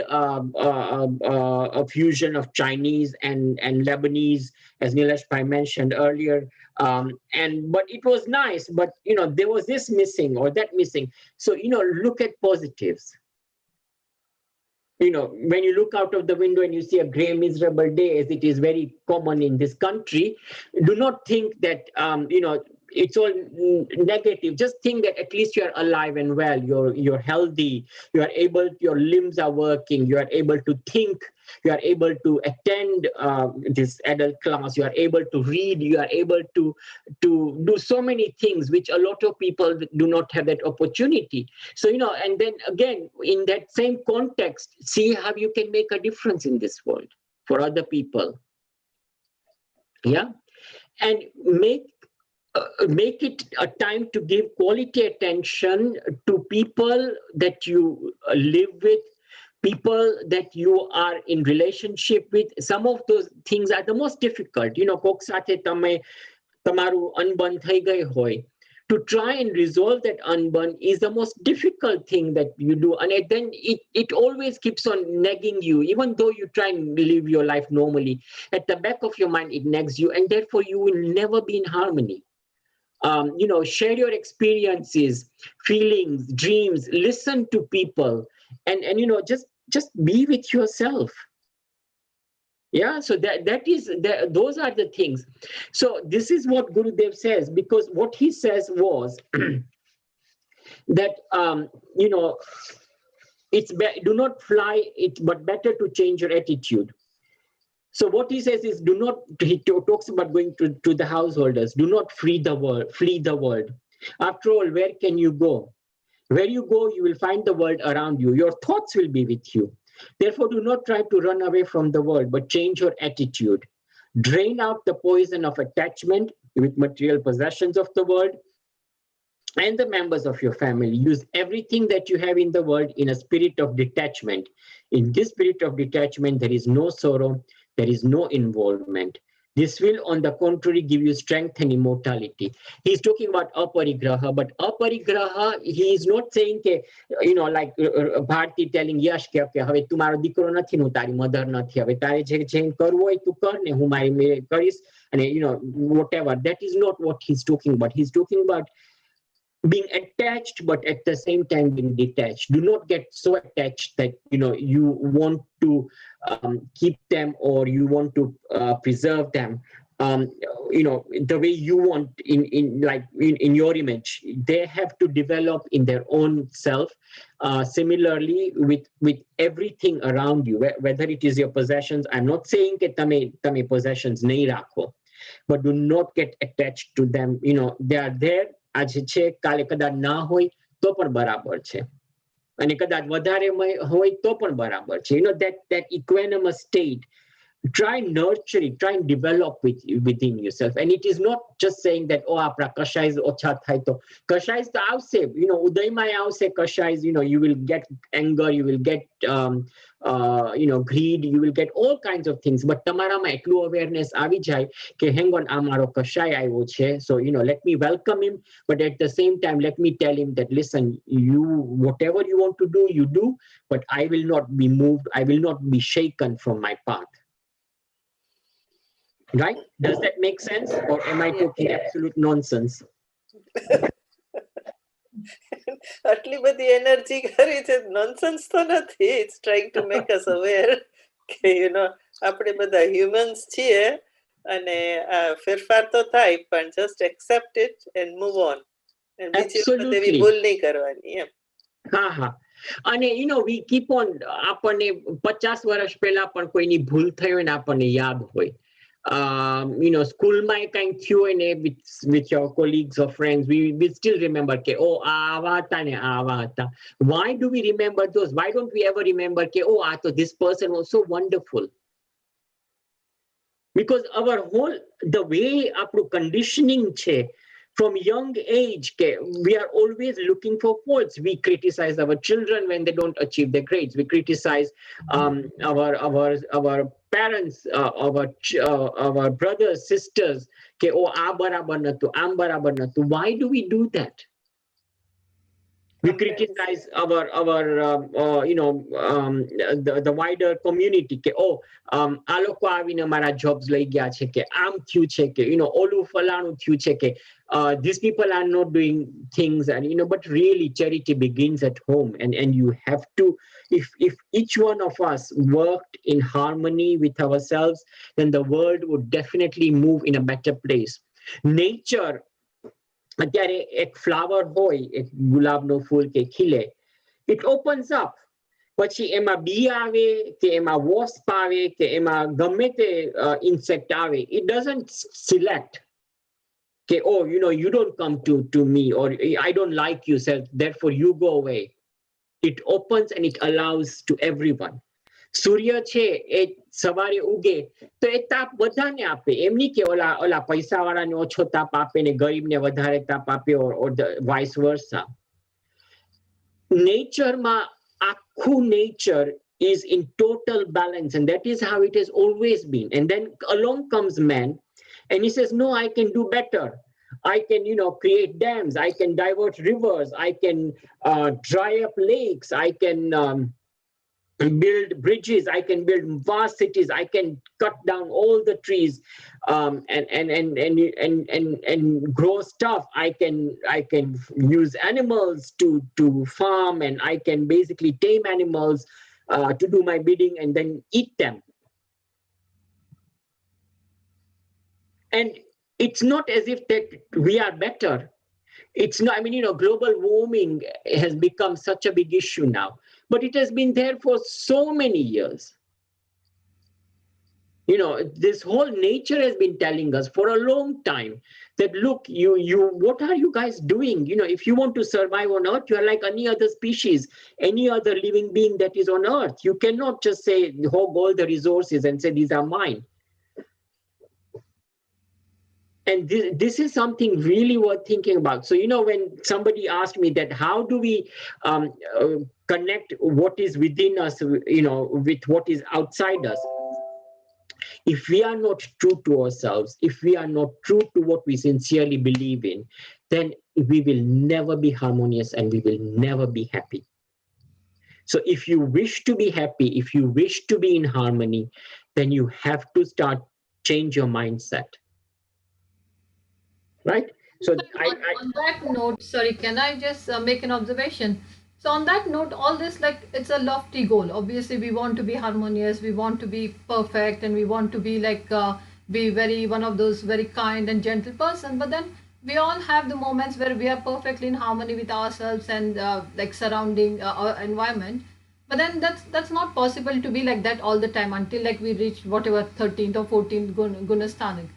a fusion of Chinese and Lebanese, as Nilesh Bhai mentioned earlier, but it was nice, but there was this missing or that missing. So look at positives. When you look out of the window and you see a gray, miserable day, as it is very common in this country, do not think that, it's all negative. Just think that at least you are alive and well, you're healthy, you are able, your limbs are working, you are able to think, you are able to attend this adult class, you are able to read, you are able to do so many things which a lot of people do not have that opportunity. So and then again, in that same context, see how you can make a difference in this world for other people. Yeah. And make it a time to give quality attention to people that you live with, people that you are in relationship with. Some of those things are the most difficult. કોક સાથે તમારું અનબન થઈ ગઈ હોય, to try and resolve that unburn is the most difficult thing that you do. And then it always keeps on nagging you, even though you try and live your life normally. At the back of your mind, it nags you, and therefore you will never be in harmony. Share your experiences, feelings, dreams, listen to people, and just be with yourself. Yeah, so those are the things. So this is what Gurudev says, because what he says was that do not fly it, but better to change your attitude. So what he says is, he talks about going to the householders, do not flee the world. After all, where can you go? Where you go, you will find the world around you. Your thoughts will be with you. Therefore, do not try to run away from the world, but change your attitude. Drain out the poison of attachment with material possessions of the world and the members of your family. Use everything that you have in the world in a spirit of detachment. In this spirit of detachment, there is no sorrow, there is no involvement. This will, on the contrary, give you strength and immortality. He's talking about aparigraha, but aparigraha, he is not saying, like Bharti telling Yash, હવે તું મારો દીકરો નથી, હું તારી mother નથી, હવે તારે જે કરવું હોય તું કર ને, હું મારી કરીશ, અને whatever. That is not what he's talking about. He's talking about being attached, but at the same time being detached. Do not get so attached that you want to keep them, or you want to preserve them. the way you want in your image. They have to develop in their own self. Similarly, with everything around you, whether it is your possessions. I'm not saying that tame possessions nahi rakho, but do not get attached to them. They are there. આજે છે કાલે કદાચ ના હોય તો પણ બરાબર છે, અને કદાચ વધારે હોય તો પણ બરાબર છે. That equanimous state. Try nurturing, try and develop within yourself. And it is not just saying that, oh, apna kashais ocha thai to. Kashais to avse, udaymay avse kashais, you will get anger, you will get, greed, you will get all kinds of things. But tamarama etlu awareness avi jay, ke hang on, amaro kashai ayo che. So, let me welcome him. But at the same time, let me tell him that, listen, whatever you want to do, you do. But I will not be moved. I will not be shaken from my path. Right? Does that make sense? Or am I talking absolute nonsense? આટલી બધી energy કરી છે, nonsense તો નથી. It's trying to make us aware કે આપણે બધા humans છીએ અને ફેરફાર તો થાય, પણ just accept it and move on. And બીજી વખત એવી ભૂલ નહીં કરવાની એમ. હા. અને we keep on, આપણને 50 વર્ષ પહેલા પણ કોઈની ભૂલ થઈ હોય ને આપણને યાદ હોય. School my kind with your colleagues or friends, we still remember ke, oh, why do we remember those? Why don't we ever remember ke, oh, this person was so wonderful? Because our whole, the way our conditioning che, from young age, we are always looking for faults. We criticize our children when they don't achieve their grades. We criticize our parents, our brothers, sisters. Oh, aa barabar natu, am barabar natu. Why do we do that? We criticize the wider community. Ke, oh, આ લોકો આવીને મારા jobs લઈ ગયા છે, કે આમ થયું છે, કે ઓલું ફલાણું થયું છે, કે these people are not doing things, and but really charity begins at home, and you have to, if each one of us worked in harmony with ourselves, then the world would definitely move in a better place. Nature, અત્યારે એક flower હોય, એક ગુલાબનો ફૂલ કે ખીલે, it opens up. પછી એમાં બી આવે, કે એમાં wasp આવે, કે એમાં ગમે તે insect આવે. It doesn't select. Okay, oh, you don't come to me, or I don't like you, so therefore you go away. It opens and it allows to everyone. સૂર્ય છે એ સવારે ઉગે તો એ તાપ બધાને આપે, એમ નહીં કે ઓલા પૈસાવાળાને ઓછો તાપ આપે ને ગરીબને વધારે તાપ આપે, or vice versa. નેચરમાં આખું nature is in total balance, and that is how it has always been. And then along comes man, and he says, no, I can do better. I can, create dams. I can divert rivers. I can dry up lakes. I can build bridges. I can build vast cities. I can cut down all the trees and grow stuff. I can use animals to farm, and I can basically tame animals to do my bidding and then eat them. And it's not as if that we are better. It's not, global warming has become such a big issue now, but it has been there for so many years. This whole nature has been telling us for a long time that, look, what are you guys doing? If you want to survive on Earth, you are like any other species, any other living being that is on Earth. You cannot just say, hog all the resources and say, these are mine. And this is something really worth thinking about. So, when somebody asked me that, how do we connect what is within us, with what is outside us? If we are not true to ourselves, if we are not true to what we sincerely believe in, then we will never be harmonious and we will never be happy. So if you wish to be happy, if you wish to be in harmony, then you have to change your mindset. Right? So on that note, sorry, can I just make an observation? So on that note, all this, it's a lofty goal. Obviously, we want to be harmonious, we want to be perfect, and we want to be be one of those very kind and gentle person, but then we all have the moments where we are perfectly in harmony with ourselves and like surrounding our environment. But then that's not possible to be like that all the time until like we reach whatever 13th or 14th gunasthanik.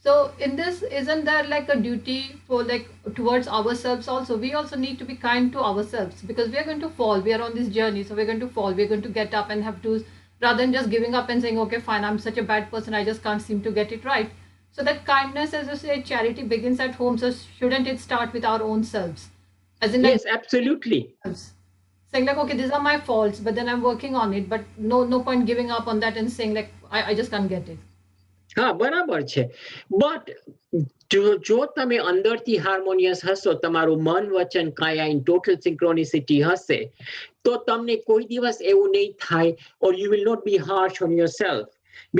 So in this, isn't there like a duty for like towards ourselves also? We also need to be kind to ourselves, because we are going to fall. We are on this journey, so we're going to fall. We're going to get up and have to, rather than just giving up and saying, okay, fine, I'm such a bad person, I just can't seem to get it right. So that kindness, as you say, charity begins at home. So shouldn't it start with our own selves? As in, like, yes, absolutely. Saying like, okay, these are my faults, but then I'm working on it. But no point giving up on that and saying like, I just can't get it. હા બરાબર છે, but જો તમે અંદરથી harmonious હશો, તમારું મન વચન કાયા ઇન ટોટલ સિંક્રોનિસિટી હશે, તો તમને કોઈ દિવસ એવું નહીં થાય, or you will not be harsh on yourself,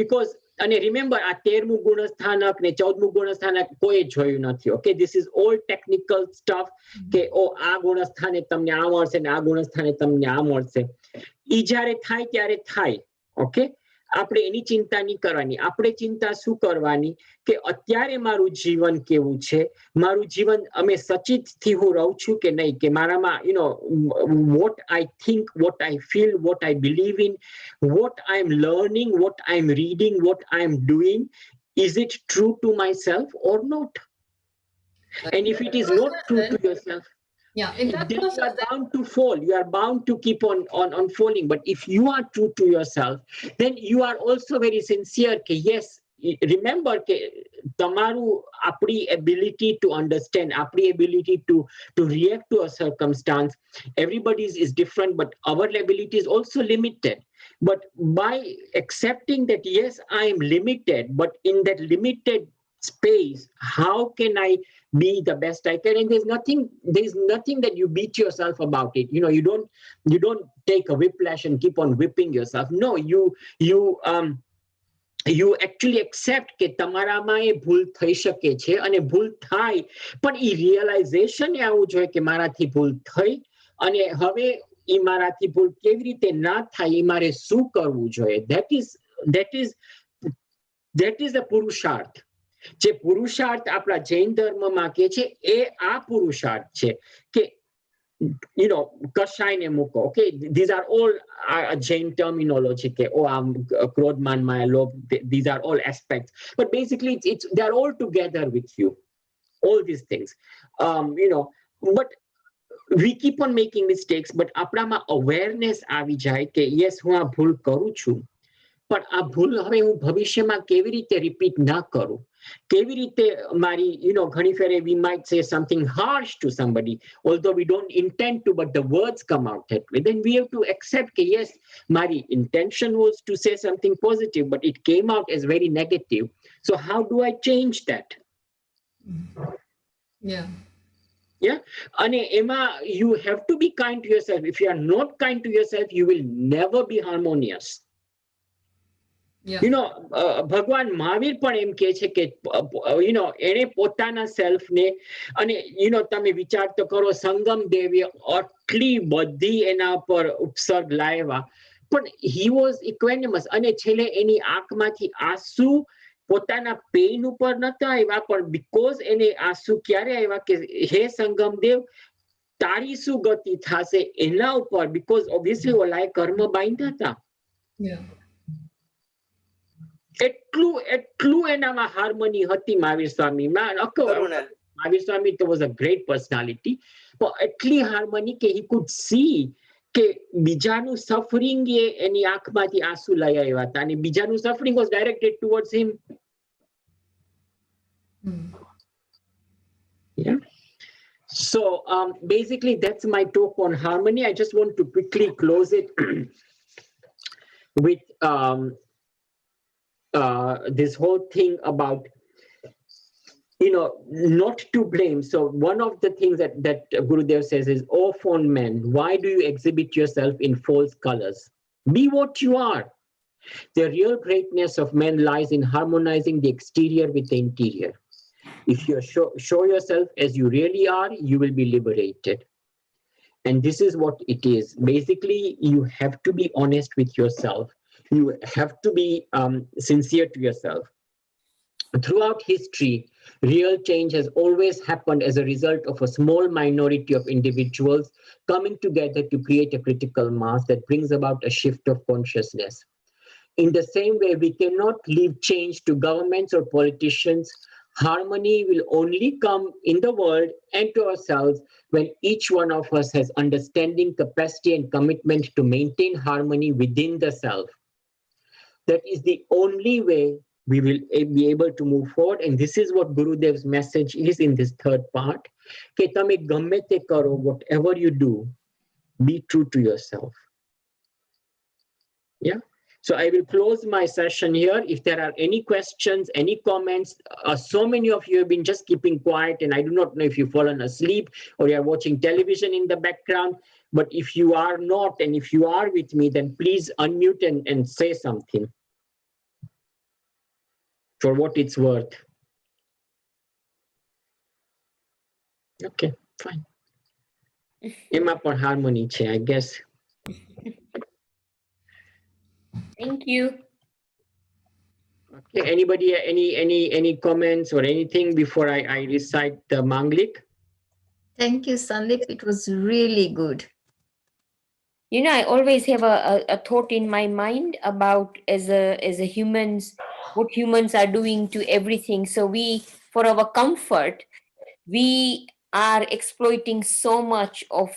because અને રિમેમ્બર આ 13મું ગુણસ્થાનક ને 14મું ગુણસ્થાનક કોઈ જોયું નથી. Okay, this is all technical stuff કે આ ગુણસ્થાને તમને આ મળશે ને આ ગુણસ્થાને તમને આ મળશે. ઈ જ્યારે થાય ત્યારે થાય. ઓકે, આપણે એની ચિંતા નહીં કરવાની. આપણે ચિંતા શું કરવાની કે અત્યારે મારું જીવન કેવું છે, મારું જીવન અમે સચિતથી હું રહું છું કે નહીં, કે મારામાં what I think, what I feel, what I believe in, what I'm learning, what I'm reading, what I'm doing, is it true to myself or not? And if it is not true to yourself, then you are bound to fall. You are bound to keep on falling. But if you are true to yourself, then you are also very sincere. Yes, remember apni ability to understand, apni ability to react to a circumstance, everybody's is different, but our ability is also limited. But by accepting that, yes, I am limited, but in that limited space, how can I be the best I can? And there's nothing that you beat yourself about it. You don't take a whiplash and keep on whipping yourself. No, you actually accept કે તમારામાં એ ભૂલ થઈ શકે છે, અને ભૂલ થાય પણ ઈ રિયલાઇઝેશન આવવું જોઈએ કે મારાથી ભૂલ થઈ, અને હવે ઈ મારાથી ભૂલ કેવી રીતે ના થાય, ઈ મારે શું કરવું જોઈએ. that is the પુરુષાર્થ. જે પુરુષાર્થ આપણા જૈન ધર્મમાં કે છે એ આ પુરુષાર્થ છે કે કશાયને મૂકો. Okay, these are all Jain terminology. Okay, ક્રોધમાન માયા લોભ, these are all aspects, but basically they are all together with you, all these things. But we keep on making mistakes, but આપણામાં awareness આવી જાય કે yes, હું આ ભૂલ કરું છું, પણ આ ભૂલ હવે હું ભવિષ્યમાં કેવી રીતે રિપીટ ના કરું, કેવી રીતે મારી ઘણી ફેરે we might say something harsh to somebody, although we don't intend to, but the words come out that way. Then we have to accept that yes, my intention was to say something positive, but it came out as very negative. So how do I change that? Yeah, and Emma, you have to be kind to yourself. If you are not kind to yourself, you will never be harmonious. ભગવાન મહાવીર પણ એમ કહે છે કે એને પોતાના self ને, અને તમે વિચાર તો કરો, સંગમ દેવીએ આટલી બધી એના પર ઉપસર્ગ લાવ્યા, પણ he was equanimous, અને છેલ્લે એની આંખમાંથી આંસુ પોતાના પેઇન ઉપર નતા આવ્યા, પણ બીકોઝ એને આંસુ ક્યારે આવ્યા કે હે સંગમ દેવ, તારી શું ગતિ થાશે એના ઉપર, બીકોઝ ઓબ્વિયસલી ઓલાએ કર્મ બાંધ્યા હતા. એટલું એનામાં હાર્મની હતી મહાવીર સ્વામીમાં. મહાવીર સ્વામી તો was a great personality, but એટલી હાર્મની કે he could see કે બીજાનું સફરિંગ એની આંખમાંથી આંસુ લઈ આવ્યા હતા, અને બીજાનું suffering was directed towards him. Yeah. So basically that's my talk on harmony. I just want to quickly close it with this whole thing about not to blame. So one of the things that Gurudev says is, oh fond man, why do you exhibit yourself in false colors? Be what you are. The real greatness of man lies in harmonizing the exterior with the interior. If you show yourself as you really are, you will be liberated. And this is what it is. Basically, you have to be honest with yourself. You have to be sincere to yourself. Throughout history, real change has always happened as a result of a small minority of individuals coming together to create a critical mass that brings about a shift of consciousness. In the same way, we cannot leave change to governments or politicians. Harmony will only come in the world and to ourselves when each one of us has understanding, capacity, and commitment to maintain harmony within the self. That is the only way we will be able to move forward. And this is what Gurudev's message is in this third part. Ke tame gamme te karo, whatever you do, be true to yourself. Yeah. So I will close my session here. If there are any questions, any comments, so many of you have been just keeping quiet, and I do not know if you've fallen asleep or you are watching television in the background. But if you are not, and if you are with me, then please unmute and say something for what it's worth. Okay, fine. Emma for harmony, I guess. Thank you. Okay, anybody, any comments or anything before I recite the Manglik? Thank you, Sandeep. It was really good. You know, I always have a thought in my mind about as a humans, what humans are doing to everything. So we, for our comfort, we are exploiting so much of,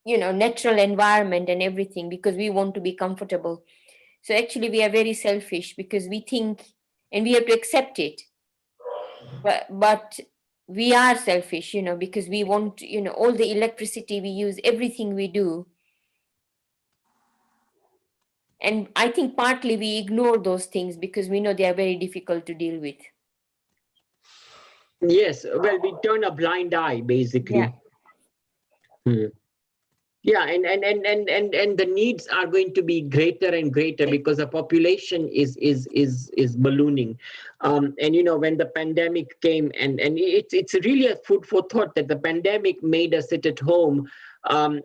you know, natural environment and everything because we want to be comfortable. So actually we are very selfish because we think, and we have to accept it. But we are selfish, you know, because we want, you know, all the electricity we use, everything we do. And I think partly we ignore those things because we know they are very difficult to deal with. Yes, well, we turn a blind eye, basically. Yeah. Yeah, and the needs are going to be greater and greater because the population is ballooning. And you know, when the pandemic came, and it's really a food for thought that the pandemic made us sit at home, and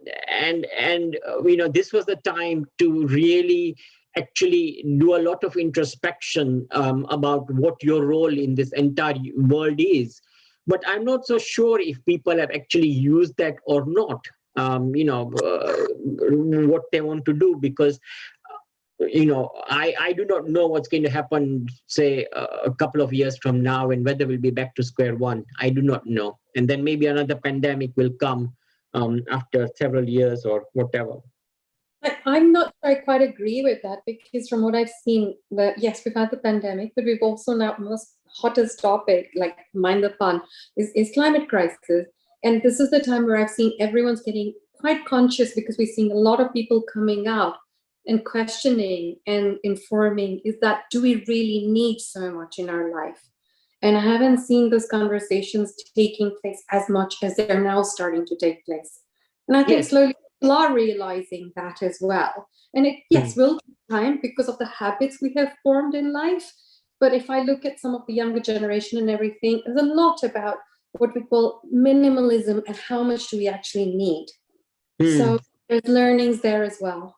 you know, this was the time to really actually do a lot of introspection about what your role in this entire world is. But I'm not so sure if people have actually used that or not. You know, what they want to do, because, you know, I do not know what's going to happen, say, a couple of years from now, and whether we'll be back to square one. I do not know. And then maybe another pandemic will come after several years or whatever. I'm not sure I quite agree with that, because from what I've seen, yes, we've had the pandemic, but we've also now, most hottest topic, like mind the pun, is climate crisis. And this is the time where I've seen everyone's getting quite conscious, because we're seeing a lot of people coming out and questioning and informing, is that, do we really need so much in our life? And I haven't seen those conversations taking place as much as they're now starting to take place. And I think slowly people are realizing that as well. And it, yes, will take time because of the habits we have formed in life. But if I look at some of the younger generation and everything, there's a lot about what we call minimalism and how much do we actually need. So there's learnings there as well.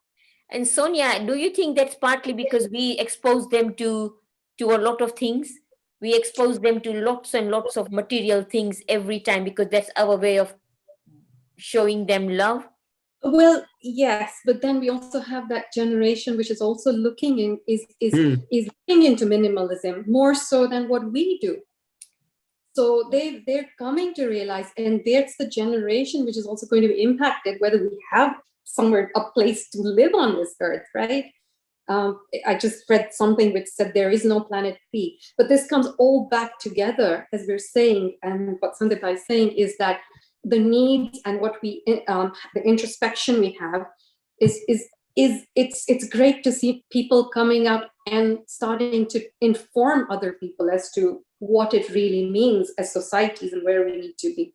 And Sonia, do you think that's partly because we expose them to a lot of things? We expose them to lots and lots of material things every time because that's our way of showing them love? Well, yes, but then we also have that generation which is also looking in, is looking into minimalism more so than what we do. So they're coming to realize, and there's the generation which is also going to be impacted, whether we have somewhere, a place to live on this earth, right? I just read something which said there is no planet B, but this comes all back together, as we're saying, and what Sandeep is saying is that the needs and what we, the introspection we have it's great to see people coming out and starting to inform other people as to what it really means as societies and where we need to be.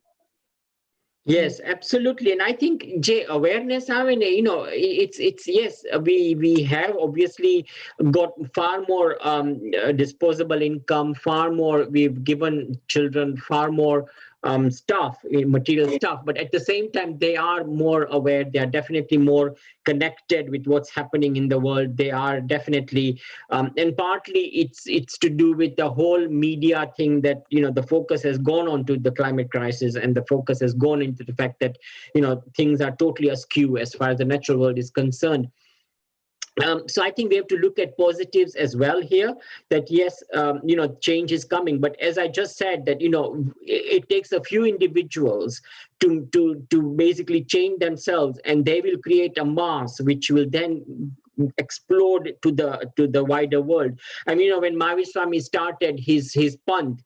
Yes, absolutely. And I think, Jay, awareness, I mean, you know, it's yes, we have obviously got far more disposable income, far more, we've given children far more stuff, material stuff, but at the same time, they are more aware. They are definitely more connected with what's happening in the world. They are definitely, and partly it's to do with the whole media thing that, the focus has gone on to the climate crisis, and the focus has gone into the fact that, things are totally askew as far as the natural world is concerned. So I think we have to look at positives as well here, that yes, change is coming. But as I just said, that, it takes a few individuals to basically change themselves, and they will create a mass which will then explode to the wider world. I mean, when Mahavishwami started his panth,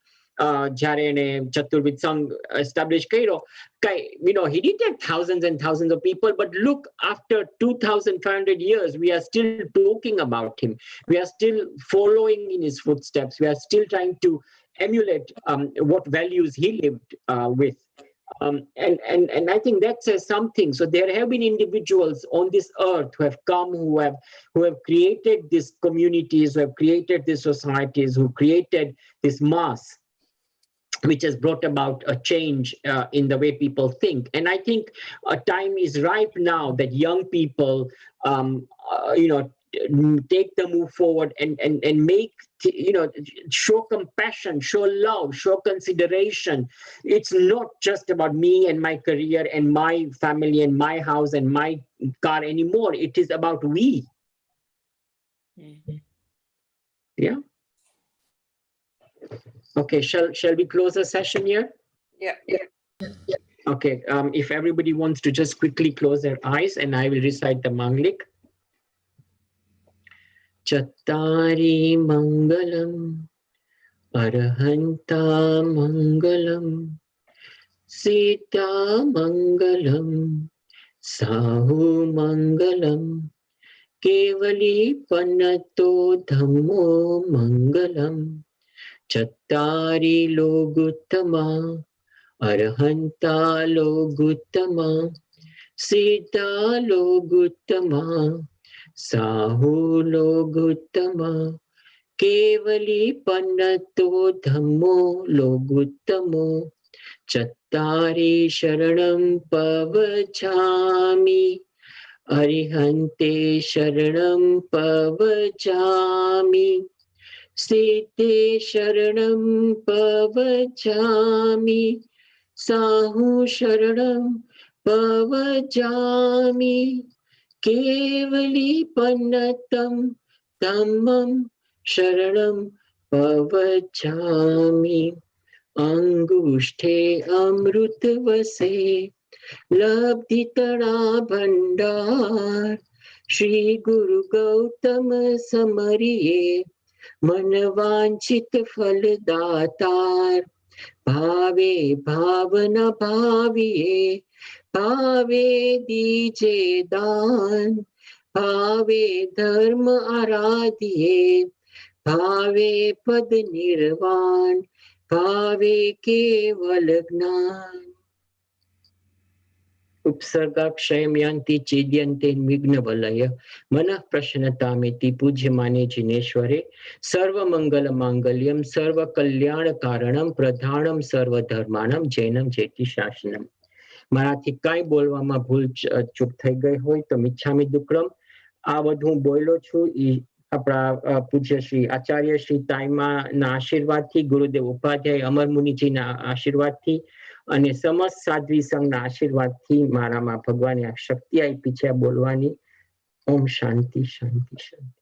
જ્યારે એને ચતુર્વિધ સંઘ establish કર્યો, he didn't have thousands and thousands of people, but look, after 2,500 years, we are still talking about him. We are still following in his footsteps. We are still trying to emulate what values he lived with. And I think that says something. So there have been individuals on this earth who have come, who have created these communities, who have created these societies, who created this mass, which has brought about a change in the way people think. And I think a time is ripe now that young people, take the move forward and make, show compassion, show love, show consideration. It's not just about me and my career and my family and my house and my car anymore. It is about we. Yeah. Okay, shall we close the session here? Yeah. Okay, if everybody wants to just quickly close their eyes, and I will recite the Manglik. Chattari Mangalam, Arahanta Mangalam, Sita Mangalam, Sahu Mangalam, Kevali Panato Dhammo Mangalam, Chattari Loguttama, Arahanta Loguttama, Sita Loguttama, Sahu Loguttama, Kevali Panato Dhammo Loguttamo, Chattari Sharanam Pavachami, Arihante Sharanam Pavachami, Site Sharanam Pavachami, Sahu Sharanam Pavachami, Kevali Panatam Dhammam Sharanam Pavachami, Angushte Amrut Vase Labditara Bhandar, Shri Guru Gautama Samariye मनवांचित फल दातार, भावे भावना भाविये, भावे दीजे दान, भावे धर्म आराधिये, भावे पद निर्वाण, भावे केवल ज्ञान. उपसर्गाक्षयं यान्ति चेद्यन्ते विघ्नवलय मनः प्रसन्नतामिति पूज्यमाने जिनेश्वरे सर्वमंगल मांगल्यम सर्वकल्याण कारणम प्रधानम सर्वधर्माणम जैनम जयति शासनम. મારાથી કાંઈ બોલવામાં ભૂલ ચૂક થઈ ગઈ હોય તો મિચ્છામિ દુક્કડમ. આ બધું હું બોલ્યો છું એ આપણા પૂજ્ય શ્રી આચાર્ય શ્રી તાઈમાના આશીર્વાદથી, ગુરુદેવ ઉપાધ્યાય અમરમુનિજીના આશીર્વાદથી અને સમસ્ત સાધ્વી સંઘના આશીર્વાદથી મારામાં ભગવાને આ શક્તિ આપી છે બોલવાની. ઓમ શાંતિ શાંતિ શાંતિ.